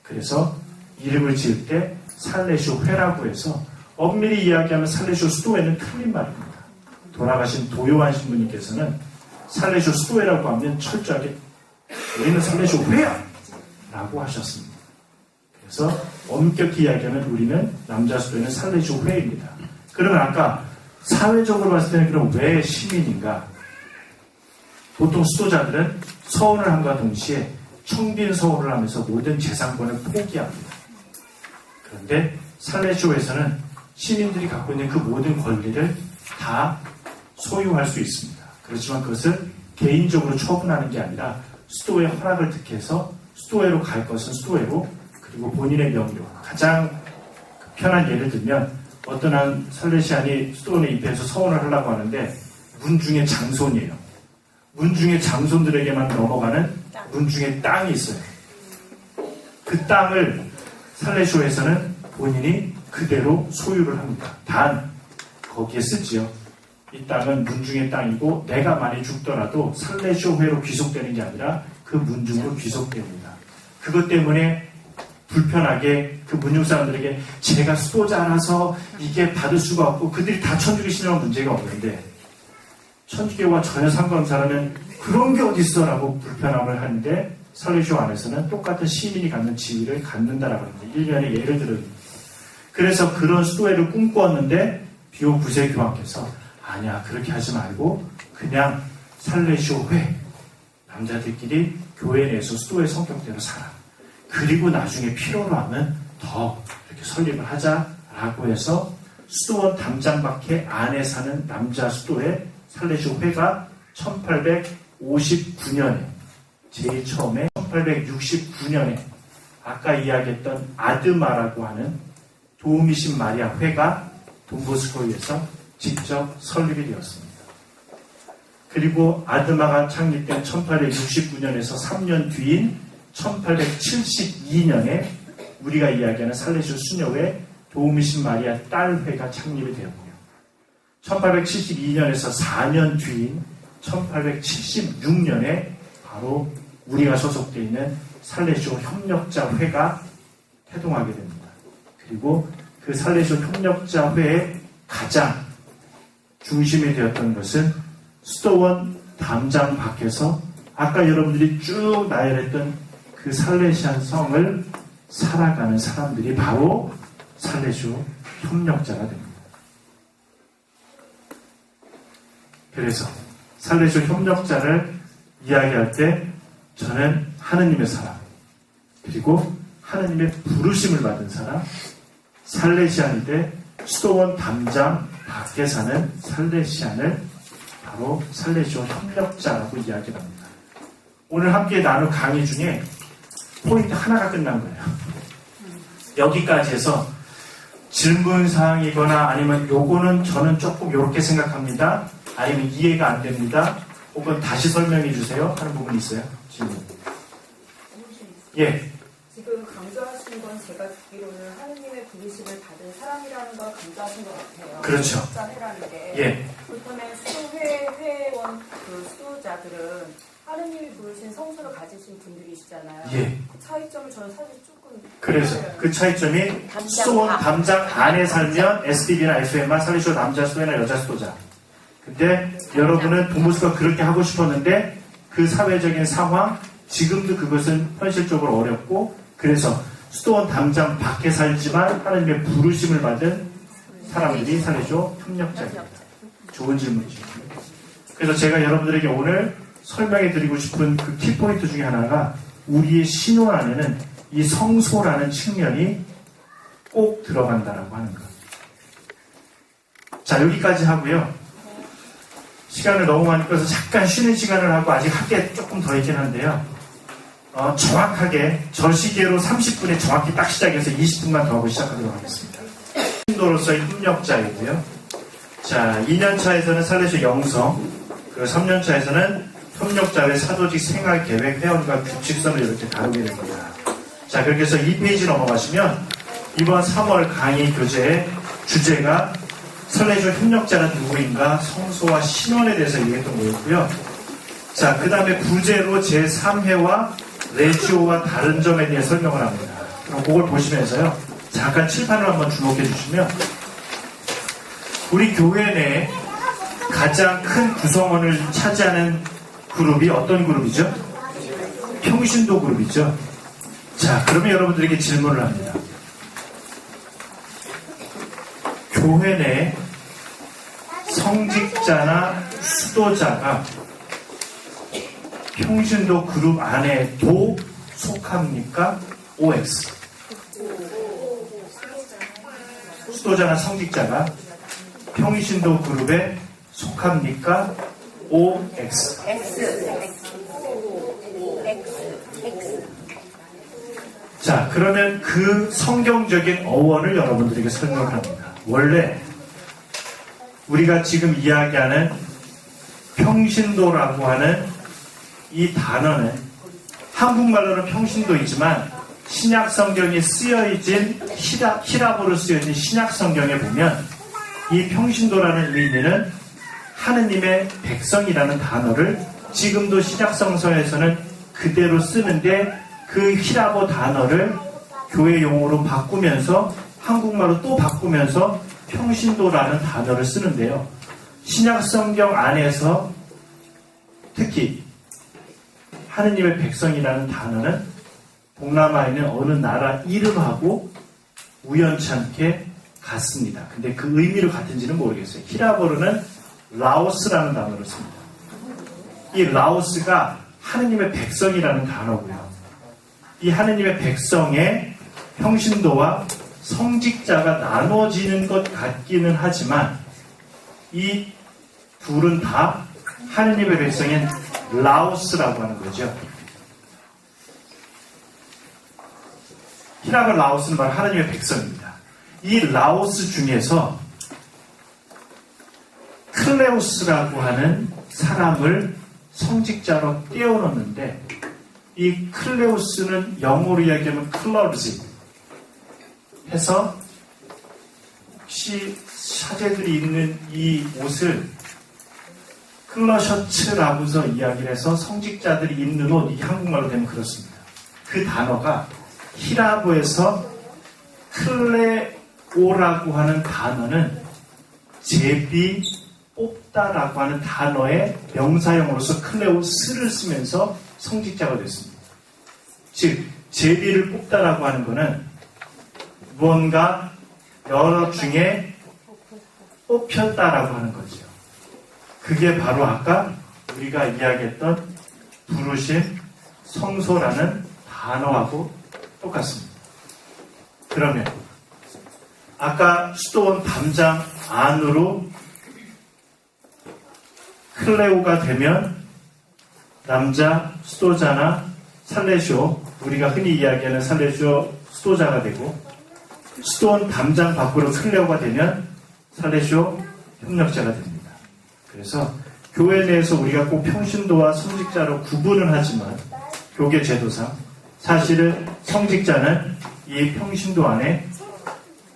그래서 이름을 지을 때 살레시오 회라고 해서 엄밀히 이야기하면 살레시오 수도회는 틀린 말입니다. 돌아가신 도요한 신부님께서는 살레시오 수도회라고 하면 철저하게 우리는 살레시오 회야! 라고 하셨습니다. 그래서 엄격히 이야기하면 우리는 남자 수도회는 살레시오 회입니다. 그러면 아까 사회적으로 봤을 때는 그럼 왜 시민인가? 보통 수도자들은 서원을 함과 동시에 청빈 서원을 하면서 모든 재산권을 포기합니다. 그런데 살레시오에서는 시민들이 갖고 있는 그 모든 권리를 다 소유할 수 있습니다. 그렇지만 그것을 개인적으로 처분하는 게 아니라 수도회 허락을 득해서 수도회로 갈 것은 수도회로 그리고 본인의 명의로 가장 편한 예를 들면 어떤 한 살레시안이 수도원에 입회해서 서원을 하려고 하는데 문중의 장손이에요. 문중의 장손들에게만 넘어가는 문중의 땅이 있어요. 그 땅을 살레시오에서는 본인이 그대로 소유를 합니다. 단 거기에 쓰지요. 이 땅은 문중의 땅이고 내가 많이 죽더라도 살레시오회로 귀속되는 게 아니라 그 문중으로 귀속됩니다. 그것 때문에 불편하게 그 문중 사람들에게 제가 수도자라서 이게 받을 수가 없고 그들이 다 천주교 신앙은 문제가 없는데 천주교와 전혀 상관없는 사람은 그런 게 어딨어 라고 불편함을 하는데 살레시오 안에서는 똑같은 시민이 갖는 지위를 갖는다라고 합니다. 1년에 예를 들어요. 그래서 그런 수도회를 꿈꾸었는데 비오 9세 교황께서 아니야 그렇게 하지 말고 그냥 살레시오 회 남자들끼리 교회 내에서 수도회 성격대로 살아. 그리고 나중에 필요로 하면 더 이렇게 설립을 하자라고 해서 수도원 담장밖에 안에 사는 남자 수도회 살레시오 회가 1859년에 제일 처음에 1869년에 아까 이야기했던 아드마라고 하는 도우미신 마리아 회가 돈보스코에서 직접 설립이 되었습니다. 그리고 아드마가 창립된 1869년에서 3년 뒤인 1872년에 우리가 이야기하는 살레시오 수녀회 도우미신 마리아 딸회가 창립이 되었고요. 1872년에서 4년 뒤인 1876년에 바로 우리가 소속되어 있는 살레시오 협력자회가 태동하게 됩니다. 그리고 그 살레시오 협력자회의 가장 중심이 되었던 것은 수도원 담장 밖에서 아까 여러분들이 쭉 나열했던 그 살레시안 성을 살아가는 사람들이 바로 살레시오 협력자가 됩니다. 그래서 살레시오 협력자를 이야기할 때 저는 하느님의 사람, 그리고 하느님의 부르심을 받은 사람, 살레시안인데 수도원 담장 밖에 사는 살레시안을 바로 살레시오 협력자라고 이야기를 합니다. 오늘 함께 나눌 강의 중에 포인트 하나가 끝난 거예요. 여기까지 해서 질문사항이거나 아니면 요거는 저는 조금 이렇게 생각합니다. 아니면 이해가 안 됩니다. 혹은 다시 설명해 주세요 하는 부분이 있어요? 질문. 예. 지금 강조하신 건 제가 듣기로는 하느님의 부르심을 받은 사람이라는 걸 강조하신 것 같아요. 그렇죠. 회라는 게. 예. 그렇다면 회원 그 수도자들은 하느님이 부르신 성수를 가지신 분들이시잖아요. 예. 그 차이점을 저는 사실 조금. 그래서 그 차이점이 수도원 담장 안에 살면 SDB나 SOM만 살레시오 남자 수도나 여자 수도자. 근데 여러분은 도무스가 그렇게 하고 싶었는데 그 사회적인 상황, 지금도 그것은 현실적으로 어렵고 그래서 수도원 담장 밖에 살지만 하나님의 부르심을 받은 사람들이 살레시오 협력자입니다. 좋은 질문이죠. 그래서 제가 여러분들에게 오늘 설명해 드리고 싶은 그 키포인트 중에 하나가 우리의 신혼 안에는 이 성소라는 측면이 꼭 들어간다라고 하는 것. 자, 여기까지 하고요. 시간을 너무 많이 끌어서 잠깐 쉬는 시간을 하고 아직 할 게 조금 더 있긴 한데요. 정확하게 저 시계로 30분에 정확히 딱 시작해서 20분만 더 하고 시작하도록 하겠습니다. 신도로서의 협력자이고요. 자, 2년차에서는 살레시오 영성, 그리고 3년차에서는 협력자의 사도직 생활계획 회원과 규칙선을 이렇게 다루게 됩니다. 자, 그렇게 해서 2페이지 넘어가시면 이번 3월 강의 교재의 주제가 살레시오 협력자는 누구인가 성소와 신원에 대해서 얘기했던 거였고요. 자, 그 다음에 부제로 제3회와 레지오와 다른 점에 대해 설명을 합니다. 그럼 그걸 보시면서요. 잠깐 칠판을 한번 주목해 주시면 우리 교회 내에 가장 큰 구성원을 차지하는 그룹이 어떤 그룹이죠? 평신도 그룹이죠. 자, 그러면 여러분들에게 질문을 합니다. 교회 내 성직자나 수도자가 평신도 그룹 안에도 속합니까? OX. 수도자나 성직자가 평신도 그룹에 속합니까? OX. 자, 그러면 그 성경적인 어원을 여러분들에게 설명합니다. 원래 우리가 지금 이야기하는 평신도라고 하는 이 단어는 한국말로는 평신도이지만 신약 성경에 쓰여진 히라보로 쓰여진 신약 성경에 보면 이 평신도라는 의미는 하느님의 백성이라는 단어를 지금도 신약 성서에서는 그대로 쓰는데 그 히라보 단어를 교회 용어로 바꾸면서 한국말로 또 바꾸면서 평신도라는 단어를 쓰는데요. 신약 성경 안에서 특히 하느님의 백성이라는 단어는 동남아에 있는 어느 나라 이름하고 우연찮게 같습니다. 근데 그 의미로 같은지는 모르겠어요. 히라보로는 라오스라는 단어를 씁니다. 이 라오스가 하느님의 백성이라는 단어고요. 이 하느님의 백성의 평신도와 성직자가 나눠지는 것 같기는 하지만 이 둘은 다 하느님의 백성인 라오스라고 하는 거죠. 히라보 라오스는 바로 하느님의 백성입니다. 이 라오스 중에서 클레오스라고 하는 사람을 성직자로 떼어놓는데 이 클레오스는 영어로 이야기하면 클러지 해서 사제들이 입는 이 옷을 클러셔츠라고서 이야기를 해서 성직자들이 입는 옷, 이게 한국말로 되면 그렇습니다. 그 단어가 히라보에서 클레오라고 하는 단어는 제비 뽑다라고 하는 단어의 명사형으로서 클레오스를 쓰면서 성직자가 됐습니다. 즉 제비를 뽑다라고 하는 것은 무언가 여러 중에 뽑혔다라고 하는 거죠. 그게 바로 아까 우리가 이야기했던 부르심, 성소라는 단어하고 똑같습니다. 그러면 아까 수도원 담장 안으로 클레오가 되면 남자 수도자나 살레쇼, 우리가 흔히 이야기하는 살레쇼 수도자가 되고, 수도원 담장 밖으로 클레오가 되면 살레쇼 협력자가 됩니다. 그래서 교회 내에서 우리가 꼭 평신도와 성직자로 구분을 하지만 교계 제도상 사실은 성직자는 이 평신도 안에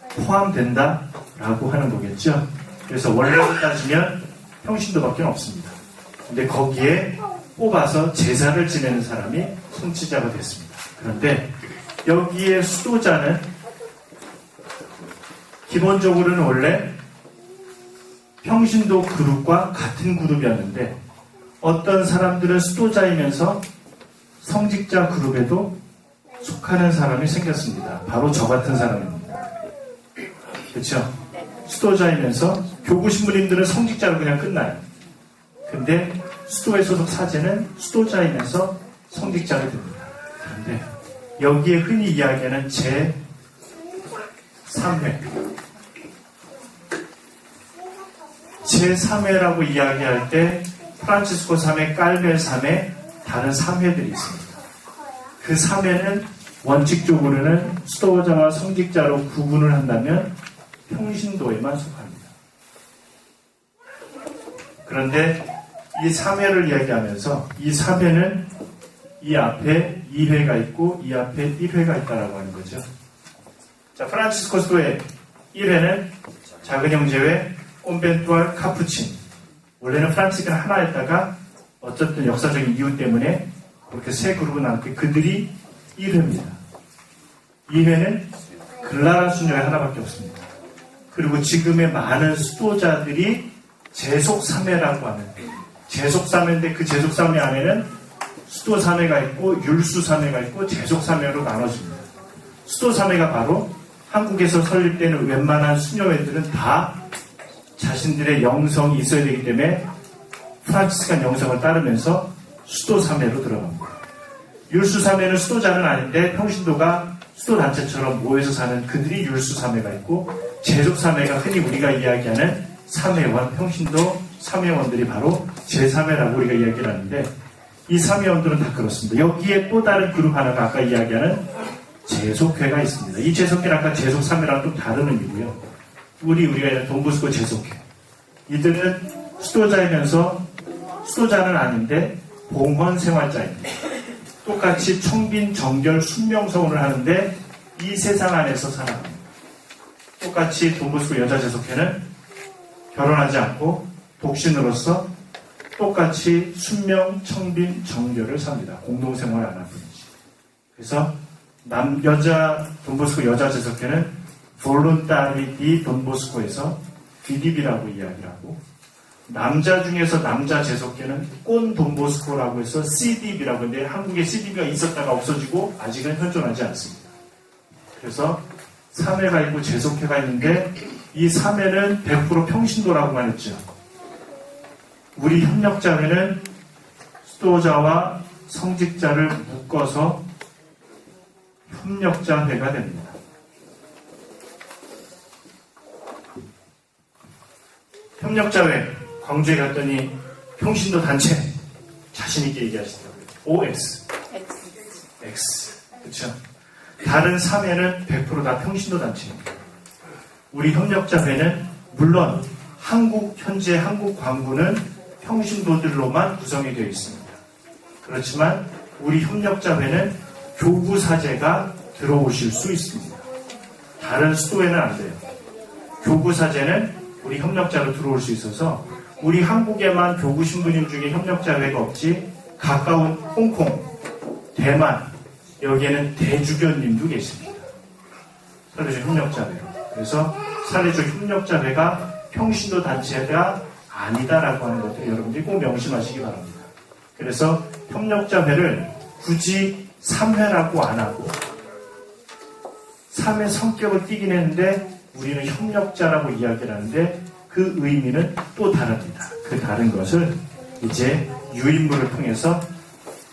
포함된다라고 하는 거겠죠. 그래서 원래로 따지면 평신도밖에 없습니다. 근데 거기에 뽑아서 제사를 지내는 사람이 성직자가 됐습니다. 그런데 여기에 수도자는 기본적으로는 원래 평신도 그룹과 같은 그룹이었는데 어떤 사람들은 수도자이면서 성직자 그룹에도 속하는 사람이 생겼습니다. 바로 저 같은 사람입니다. 그렇죠? 수도자이면서 교구 신부님들은 성직자로 그냥 끝나요. 근데 수도에 소속 사제는 수도자이면서 성직자가 됩니다. 그런데 여기에 흔히 이야기하는 제3회 제3회라고 이야기할 때 프란치스코 3회, 깔멜 3회, 다른 3회들이 있습니다. 그 3회는 원칙적으로는 수도자와 성직자로 구분을 한다면 평신도에만 속합니다. 그런데 이 3회를 이야기하면서 이 3회는 이 앞에 2회가 있고 이 앞에 1회가 있다라고 하는 거죠. 자, 프란치스코 수도의 1회는 작은 형제회, 꼼벤투알, 카푸친. 원래는 프란치스코는 하나였다가 어쨌든 역사적인 이유 때문에 그렇게 세 그룹은 나눴고 그들이 1회입니다. 2회는 글라라 수녀회 하나밖에 없습니다. 그리고 지금의 많은 수도자들이 제속 3회라고 하는 제속 3회인데 그 제속 3회 안에는 수도 3회가 있고 율수 3회가 있고 제속 3회로 나눠집니다. 수도 3회가 바로 한국에서 설립되는 웬만한 수녀회들은 다 자신들의 영성이 있어야 되기 때문에 프란치스칸 영성을 따르면서 수도 3회로 들어갑니다. 율수 3회는 수도자는 아닌데 평신도가 수도 단체처럼 모여서 사는 그들이 율수 3회가 있고 제속 3회가 흔히 우리가 이야기하는 3회원, 평신도 3회원들이 바로 제3회라고 우리가 이야기를 하는데 이 3회원들은 다 그렇습니다. 여기에 또 다른 그룹 하나가 아까 이야기하는 제속회가 있습니다. 이 제속회는 아까 제속 3회랑 좀 다른 의미고요. 우리가 돈보스코 제속회. 이들은 수도자이면서 수도자는 아닌데 봉헌 생활자입니다. 똑같이 청빈, 정결, 순명서원을 하는데 이 세상 안에서 살아갑니다. 똑같이 돈보스코 여자 제속회는 결혼하지 않고 독신으로서 똑같이 순명, 청빈, 정결을 삽니다. 공동생활을 안 할 뿐이지. 그래서 여자 돈보스코 여자 제속회는 볼론타리 디 돈보스코에서 BDB라고 이야기를 하고 남자 중에서 남자 제속회는 꼰 돈보스코라고 해서 CDB라고 하는데 한국에 CDB가 있었다가 없어지고 아직은 현존하지 않습니다. 그래서 3회가 있고 제속회가 있는데 이 3회는 100% 평신도라고만 했죠. 우리 협력자회는 수도자와 성직자를 묶어서 협력자회가 됩니다. 협력자회 광주에 갔더니 평신도 단체 자신있게 얘기하시더라고요. OX X 그렇죠. 다른 3회는 100% 다 평신도 단체입니다. 우리 협력자회는 물론 현재 한국 광부는 평신도들로만 구성이 되어 있습니다. 그렇지만 우리 협력자회는 교구 사제가 들어오실 수 있습니다. 다른 수도회는 안 돼요. 교구사제는 우리 협력자로 들어올 수 있어서 우리 한국에만 교구 신부님 중에 협력자회가 없지 가까운 홍콩, 대만 여기에는 대주교님도 계십니다. 살레쇼 협력자회로. 그래서 살레쇼 협력자회가 평신도 단체가 아니다라고 하는 것들 여러분들이 꼭 명심하시기 바랍니다. 그래서 협력자회를 굳이 3회라고 안 하고 3회 성격을 띠긴 했는데 우리는 협력자라고 이야기를 하는데 그 의미는 또 다릅니다. 그 다른 것을 이제 유인물을 통해서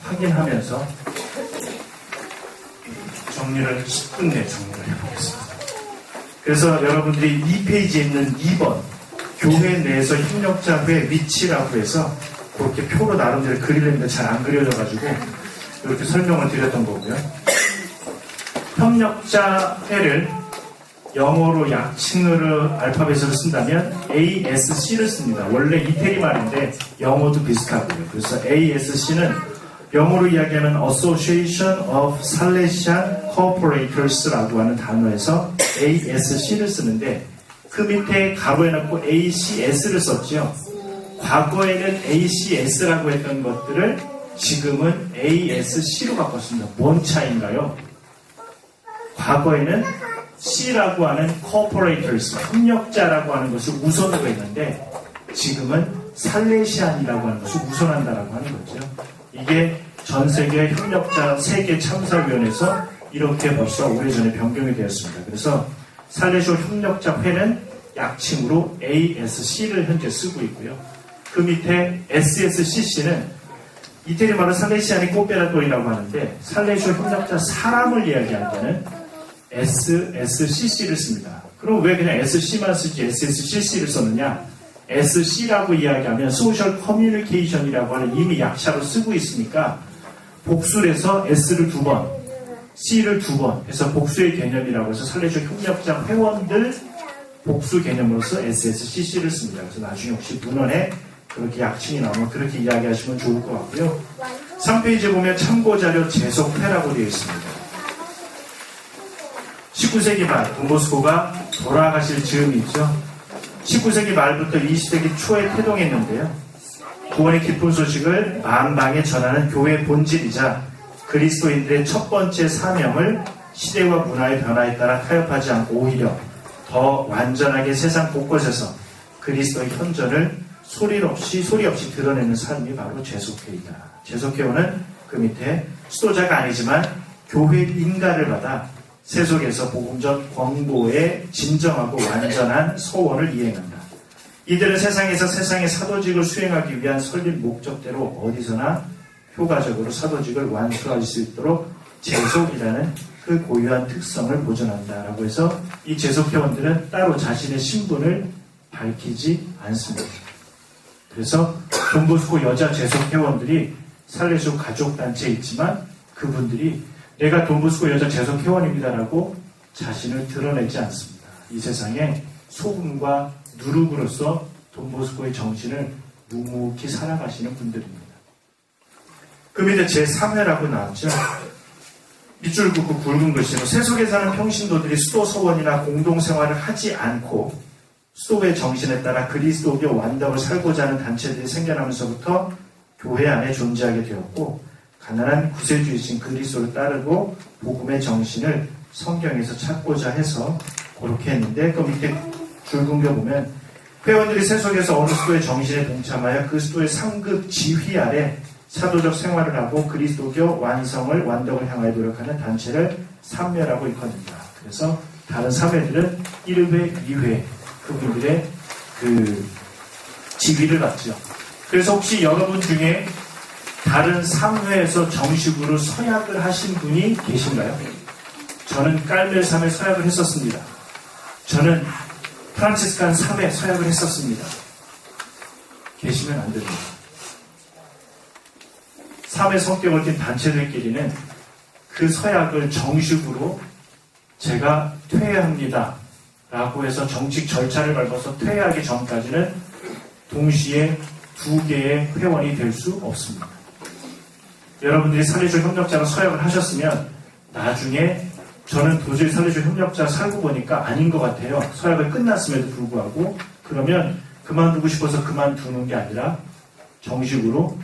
확인하면서 정리를 10분 내에 정리를 해보겠습니다. 그래서 여러분들이 2페이지에 있는 2번 교회 내에서 협력자회 위치라고 해서 그렇게 표로 나름대로 그리려는데 잘 안 그려져가지고 이렇게 설명을 드렸던 거고요. 협력자회를 영어로 약칭으로 알파벳으로 쓴다면 ASC를 씁니다. 원래 이태리 말인데 영어도 비슷하고요. 그래서 ASC는 영어로 이야기하면 Association of Salesian Cooperators라고 하는 단어에서 ASC를 쓰는데 그 밑에 가로에 넣고 ACS를 썼죠. 과거에는 ACS라고 했던 것들을 지금은 ASC로 바꿨습니다. 뭔 차이인가요? 과거에는 C라고 하는 Cooperators, 협력자라고 하는 것을 우선으로 했는데 지금은 살레시안이라고 하는 것을 우선한다라고 하는 거죠. 이게 전 세계 협력자 세계 참사위원회에서 이렇게 벌써 오래전에 변경이 되었습니다. 그래서 살레쇼 협력자회는 약칭으로 ASC를 현재 쓰고 있고요. 그 밑에 SSCC는 이태리 말로 살레시아니 코페라토리라고 하는데 살레쇼 협력자 사람을 이야기할 때는 SSCC를 씁니다. 그럼 왜 그냥 SC만 쓰지 SSCC를 썼느냐? SC라고 이야기하면 소셜 커뮤니케이션이라고 하는 이미 약자로 쓰고 있으니까 복수를 해서 S를 2번, C를 2번 해서 복수의 개념이라고 해서 살레쇼 협력자 회원들 복수 개념으로서 SSCC를 씁니다. 그래서 나중에 혹시 문헌에 그렇게 약칭이 나오면 그렇게 이야기하시면 좋을 것 같고요. 3페이지에 보면 참고자료 제속회라고 되어 있습니다. 19세기 말 돈보스코가 돌아가실 즈음이 있죠. 19세기 말부터 20세기 초에 태동했는데요. 구원의 기쁜 소식을 만방에 전하는 교회의 본질이자 그리스도인들의 첫 번째 사명을 시대와 문화의 변화에 따라 타협하지 않고 오히려 더 완전하게 세상 곳곳에서 그리스도의 현존을 소리 없이 드러내는 삶이 바로 제속회이다. 제속회원은 그 밑에 수도자가 아니지만 교회 인가를 받아 세속에서 복음적 권고의 진정하고 완전한 서원을 이행한다. 이들은 세상에서 세상의 사도직을 수행하기 위한 설립 목적대로 어디서나 효과적으로 사도직을 완수할 수 있도록 제속이라는 그 고유한 특성을 보존한다라고 해서 이 제속회원들은 따로 자신의 신분을 밝히지 않습니다. 그래서 돈보스코 여자 제속회원들이 살레쇼 가족단체에 있지만 그분들이 내가 돈보스코 여자 제속회원입니다라고 자신을 드러내지 않습니다. 이 세상에 소금과 누룩으로서 돈보스코의 정신을 묵묵히 살아가시는 분들입니다. 그 밑에 제3회라고 나왔죠. 밑줄 긋고 굵은 글씨로 세속에 사는 평신도들이 수도 서원이나 공동생활을 하지 않고 수도의 정신에 따라 그리스도교 완덕을 살고자 하는 단체들이 생겨나면서부터 교회 안에 존재하게 되었고 가난한 구세주이신 그리스도를 따르고 복음의 정신을 성경에서 찾고자 해서 그렇게 했는데 그 밑에 줄 긋겨 보면 회원들이 세속에서 어느 수도의 정신에 동참하여 그 수도의 상급 지휘 아래 사도적 생활을 하고 그리스도교 완덕을 향하여 노력하는 단체를 삼회라고 일컫는다. 그래서 다른 삼회들은 1회, 2회 그분들의 그 지휘를 받죠. 그래서 혹시 여러분 중에 다른 3회에서 정식으로 서약을 하신 분이 계신가요? 저는 깔멜 3회 서약을 했었습니다. 저는 프란치스칸 3회 서약을 했었습니다. 계시면 안 됩니다. 3회 성격을 띈 단체들끼리는 그 서약을 정식으로 제가 퇴회합니다 라고 해서 정식 절차를 밟아서 퇴회하기 전까지는 동시에 2개의 회원이 될 수 없습니다. 여러분들이 살레쇼 협력자로 서약을 하셨으면 나중에 저는 도저히 살레시오 협력자 살고 보니까 아닌 것 같아요. 서약을 끝났음에도 불구하고. 그러면 그만두고 싶어서 그만두는 게 아니라 정식으로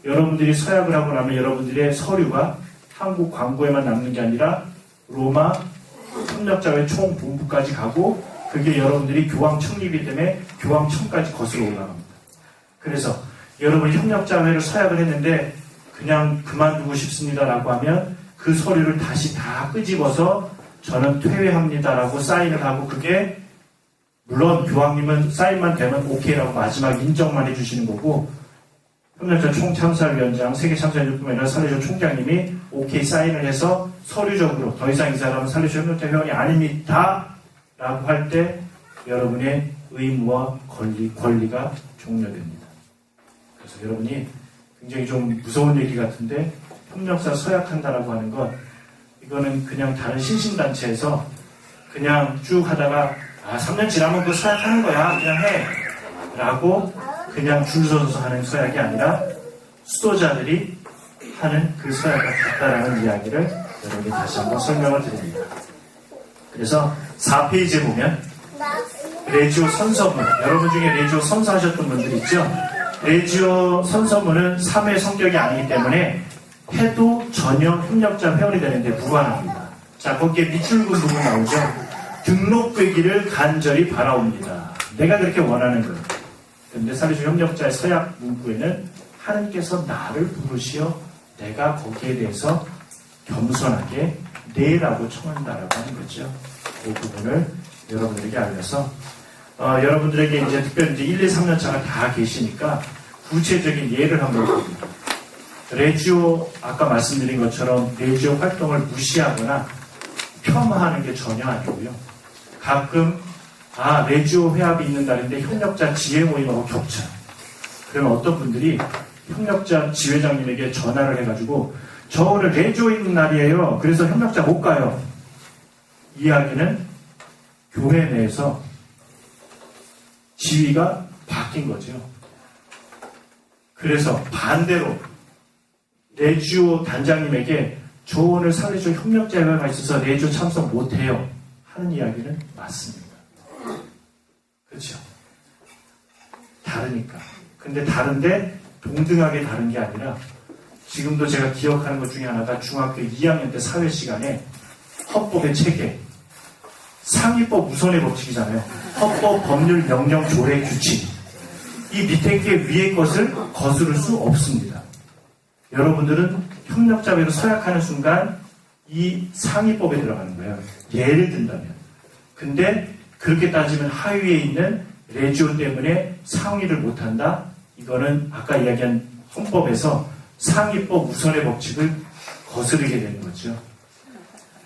여러분들이 서약을 하고 나면 여러분들의 서류가 한국 광고에만 남는 게 아니라 로마 협력자회 총본부까지 가고 그게 여러분들이 교황 청립이기 때문에 교황청까지 거슬러 올라갑니다. 그래서 여러분이 협력자회를 서약을 했는데 그냥 그만두고 싶습니다라고 하면 그 서류를 다시 다 끄집어서 저는 퇴회합니다라고 사인을 하고 그게 물론 교황님은 사인만 되면 오케이라고 마지막 인정만 해주시는 거고 협력자 총참사위원장, 세계참사위원뿐만 아니라 살레시오 총장님이 오케이 사인을 해서 서류적으로 더 이상 이 사람은 살레시오 협력자 회원이 아닙니다 라고 할 때 여러분의 의무와 권리가 종료됩니다. 그래서 여러분이 굉장히 좀 무서운 얘기 같은데 협력사 서약한다라고 하는 것 이거는 그냥 다른 신신단체에서 그냥 쭉 하다가 3년 지나면 그 서약하는 거야 그냥 해 라고 그냥 줄 서서 하는 서약이 아니라 수도자들이 하는 그 서약과 같다라는 이야기를 여러분이 다시 한번 설명을 드립니다. 그래서 4페이지에 보면 레지오 선서문 여러분 중에 레지오 선서하셨던 분들 있죠? 레지오 선서문은 3회 성격이 아니기 때문에 해도 전혀 협력자 회원이 되는데 무관합니다. 자 거기에 밑줄 긋은 부분 나오죠? 등록되기를 간절히 바라옵니다. 내가 그렇게 원하는 거예요. 그런데 살레시오 협력자의 서약 문구에는 하나님께서 나를 부르시어 내가 거기에 대해서 겸손하게 네라고 청한다라고 하는 거죠. 그 부분을 여러분들에게 알려서 여러분들에게 이제 특별히 이제 1, 2, 3년 차가 다 계시니까 구체적인 예를 한번 봅니다. 레지오 아까 말씀드린 것처럼 레지오 활동을 무시하거나 폄하하는 게 전혀 아니고요. 가끔 레지오 회합이 있는 날인데 협력자 지회 모임하고 겹쳐요. 그러면 어떤 분들이 협력자 지회장님에게 전화를 해가지고 저 오늘 레지오 있는 날이에요. 그래서 협력자 못 가요. 이야기는 교회 내에서 지위가 바뀐 거죠. 그래서 반대로 레지오 단장님에게 저 오늘 살레시오 협력자회가 있어서 레지오 참석 못해요. 하는 이야기는 맞습니다. 그렇죠? 다르니까. 근데 다른데 동등하게 다른 게 아니라 지금도 제가 기억하는 것 중에 하나가 중학교 2학년 때 사회 시간에 헌법의 체계 상위법 우선의 법칙이잖아요. 헌법, 법률, 명령, 조례, 규칙 이 밑에 게 위의 것을 거스를 수 없습니다. 여러분들은 협력자회로 서약하는 순간 이 상위법에 들어가는 거예요. 예를 든다면. 근데 그렇게 따지면 하위에 있는 레지오 때문에 상위를 못한다? 이거는 아까 이야기한 헌법에서 상위법 우선의 법칙을 거스르게 되는 거죠.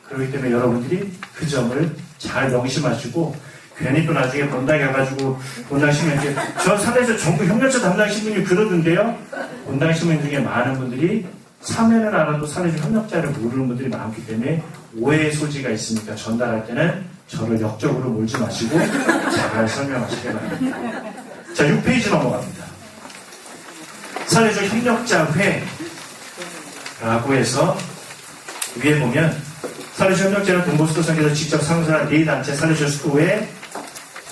그렇기 때문에 여러분들이 그 점을 잘 명심하시고 괜히 또 나중에 본당에 가가지고 본당 신문 저 사대에서 전부 협력자 담당 신문이 그러던데요. 본당 신문 중에 많은 분들이 사면을 알아도 사례적 협력자를 모르는 분들이 많기 때문에 오해의 소지가 있으니까 전달할 때는 저를 역적으로 몰지 마시고 잘 설명하시기 바랍니다. 자, 6페이지 넘어갑니다. 사례적 협력자회라고 해서 위에 보면 사례적 협력자는 돈보스코 선교에서 직접 상수한 4단체 사례적 수도회,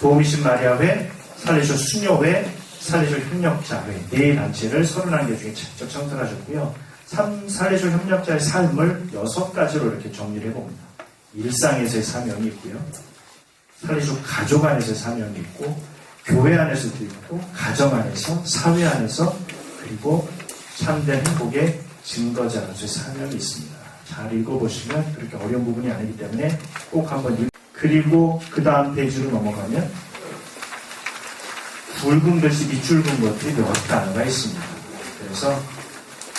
도우미신 마리아회, 사례적 수녀회, 사례적 협력자회 4단체를 31개 중에 직접 창설하셨고요. 사례적 협력자의 삶을 6가지로 이렇게 정리를 해봅니다. 일상에서의 사명이 있고요. 사례적 가족 안에서의 사명이 있고 교회 안에서도 있고 가정 안에서 사회 안에서 그리고 참된 행복의 증거자로서의 사명이 있습니다. 잘 읽어보시면 그렇게 어려운 부분이 아니기 때문에 꼭 한번 그리고 그 다음 페이지로 넘어가면 굵은 글씨 밑줄 긋은 것들이 몇 단어가 있습니다. 그래서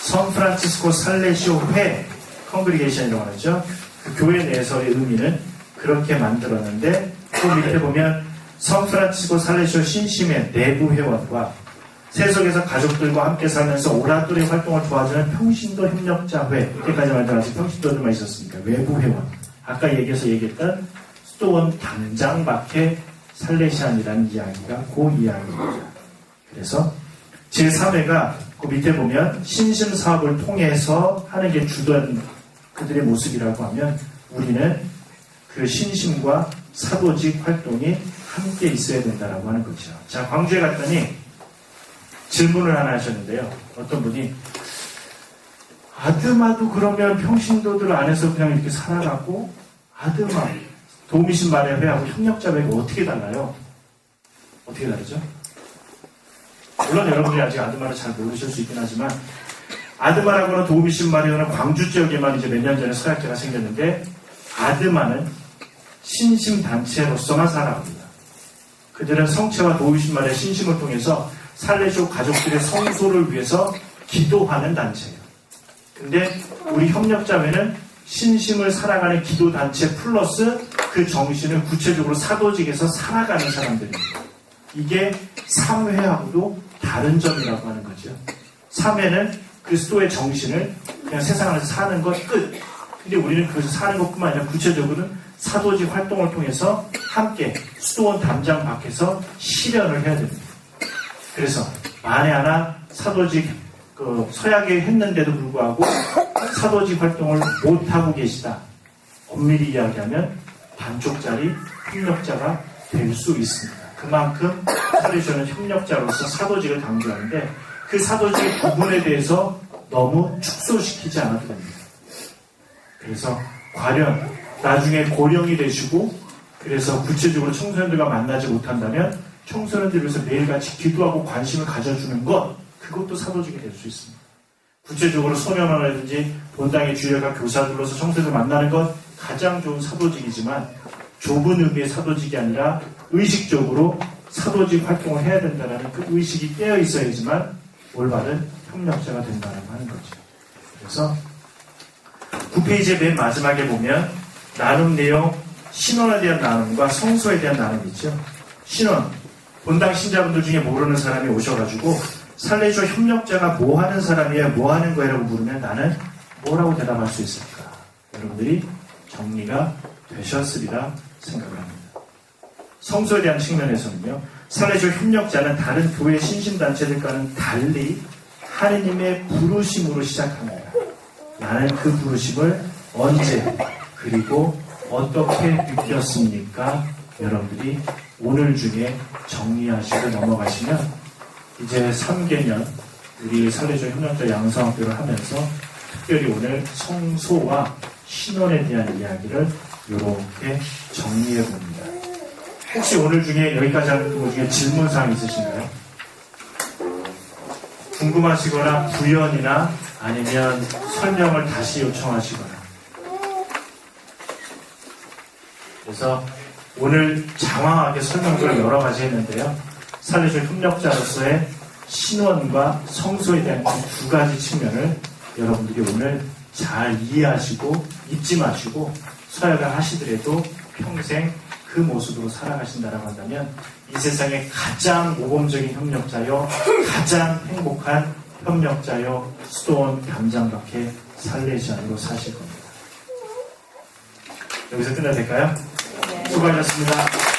샌프란시스코 살레시오 회 컨그리게이션이라고 하죠. 그 교회 내에서의 의미는 그렇게 만들었는데 그 밑에 보면 샌프란시스코 살레시오 신심의 내부 회원과 세속에서 가족들과 함께 살면서 오라토리 활동을 도와주는 평신도 협력자회 이때까지 말씀하신 평신도들만 있었으니까 외부 회원 아까 얘기했던 수도원 단장밖에 살레시안이라는 이야기가 그 이야기입니다. 그래서 제3회가 그 밑에 보면 신심사업을 통해서 하는 게 주된 그들의 모습이라고 하면 우리는 그 신심과 사도직 활동이 함께 있어야 된다라고 하는 거죠. 자, 광주에 갔더니 질문을 하나 하셨는데요. 어떤 분이 아드마도 그러면 평신도들 안에서 그냥 이렇게 살아가고 아드마, 도우미신 말의 회하고 협력자회가 어떻게 달라요? 어떻게 다르죠? 물론 여러분들이 아직 아드마를 잘 모르실 수 있긴 하지만 아드마라고는 도우미신 말이라는 광주 지역에만 이제 몇 년 전에 서약제가 생겼는데 아드마는 신심단체로서만 살아갑니다. 그들은 성체와 도우미신 말의 신심을 통해서 살레시오 가족들의 성소를 위해서 기도하는 단체예요. 근데 우리 협력자회는 신심을 살아가는 기도단체 플러스 그 정신을 구체적으로 사도직에서 살아가는 사람들입니다. 이게 3회하고도 다른 점이라고 하는 거죠. 3회는 그리스도의 정신을 그냥 세상 안에서 사는 것 끝. 근데 우리는 그것을 사는 것뿐만 아니라 구체적으로는 사도직 활동을 통해서 함께 수도원 담장 밖에서 실현을 해야 됩니다. 그래서 만에 하나 사도직 서약에 했는데도 불구하고 사도직 활동을 못하고 계시다. 엄밀히 이야기하면 반쪽짜리 협력자가 될 수 있습니다. 그만큼 살레시오는 협력자로서 사도직을 강조하는데 그 사도직의 부분에 대해서 너무 축소시키지 않아도 됩니다. 그래서 과연 나중에 고령이 되시고 그래서 구체적으로 청소년들과 만나지 못한다면 청소년들 위해서 매일같이 기도하고 관심을 가져주는 것, 그것도 사도직이 될 수 있습니다. 구체적으로 소년원이라든지 본당의 주일과 교사들로서 청소년을 만나는 것 가장 좋은 사도직이지만 좁은 의미의 사도직이 아니라 의식적으로 사도직 활동을 해야 된다는 그 의식이 깨어 있어야지만 올바른 협력자가 된다고 하는 거죠. 그래서 9페이지의 맨 마지막에 보면 나눔 내용, 신원에 대한 나눔과 성소에 대한 나눔이 있죠. 신원, 본당 신자분들 중에 모르는 사람이 오셔가지고 살레시오 협력자가 뭐 하는 사람이야, 뭐 하는 거야라고 물으면 나는 뭐라고 대답할 수 있을까? 여러분들이 정리가 되셨으리라 생각합니다. 성소에 대한 측면에서는요, 살레시오 협력자는 다른 교회 신심단체들과는 달리 하느님의 부르심으로 시작합니다. 나는 그 부르심을 언제 그리고 어떻게 느꼈습니까? 여러분들이 오늘 중에 정리하시고 넘어가시면 이제 3개년 우리 살레시오 협력자 양성학교를 하면서 특별히 오늘 성소와 신원에 대한 이야기를 이렇게 정리해 봅니다. 혹시 오늘 중에 여기까지 하는 것 중에 질문사항 있으신가요? 궁금하시거나 부연이나 아니면 설명을 다시 요청하시거나. 그래서 오늘 장황하게 설명들을 여러 가지 했는데요. 살레시오 협력자로서의 신원과 성소에 대한 두 가지 측면을 여러분들이 오늘 잘 이해하시고 잊지 마시고 서약을 하시더라도 평생 그 모습으로 살아가신다라고 한다면 이 세상에 가장 모범적인 협력자요, 가장 행복한 협력자요, 수도원 담장밖에 살레시안으로 사실 겁니다. 여기서 끝내도 될까요? 수고하셨습니다.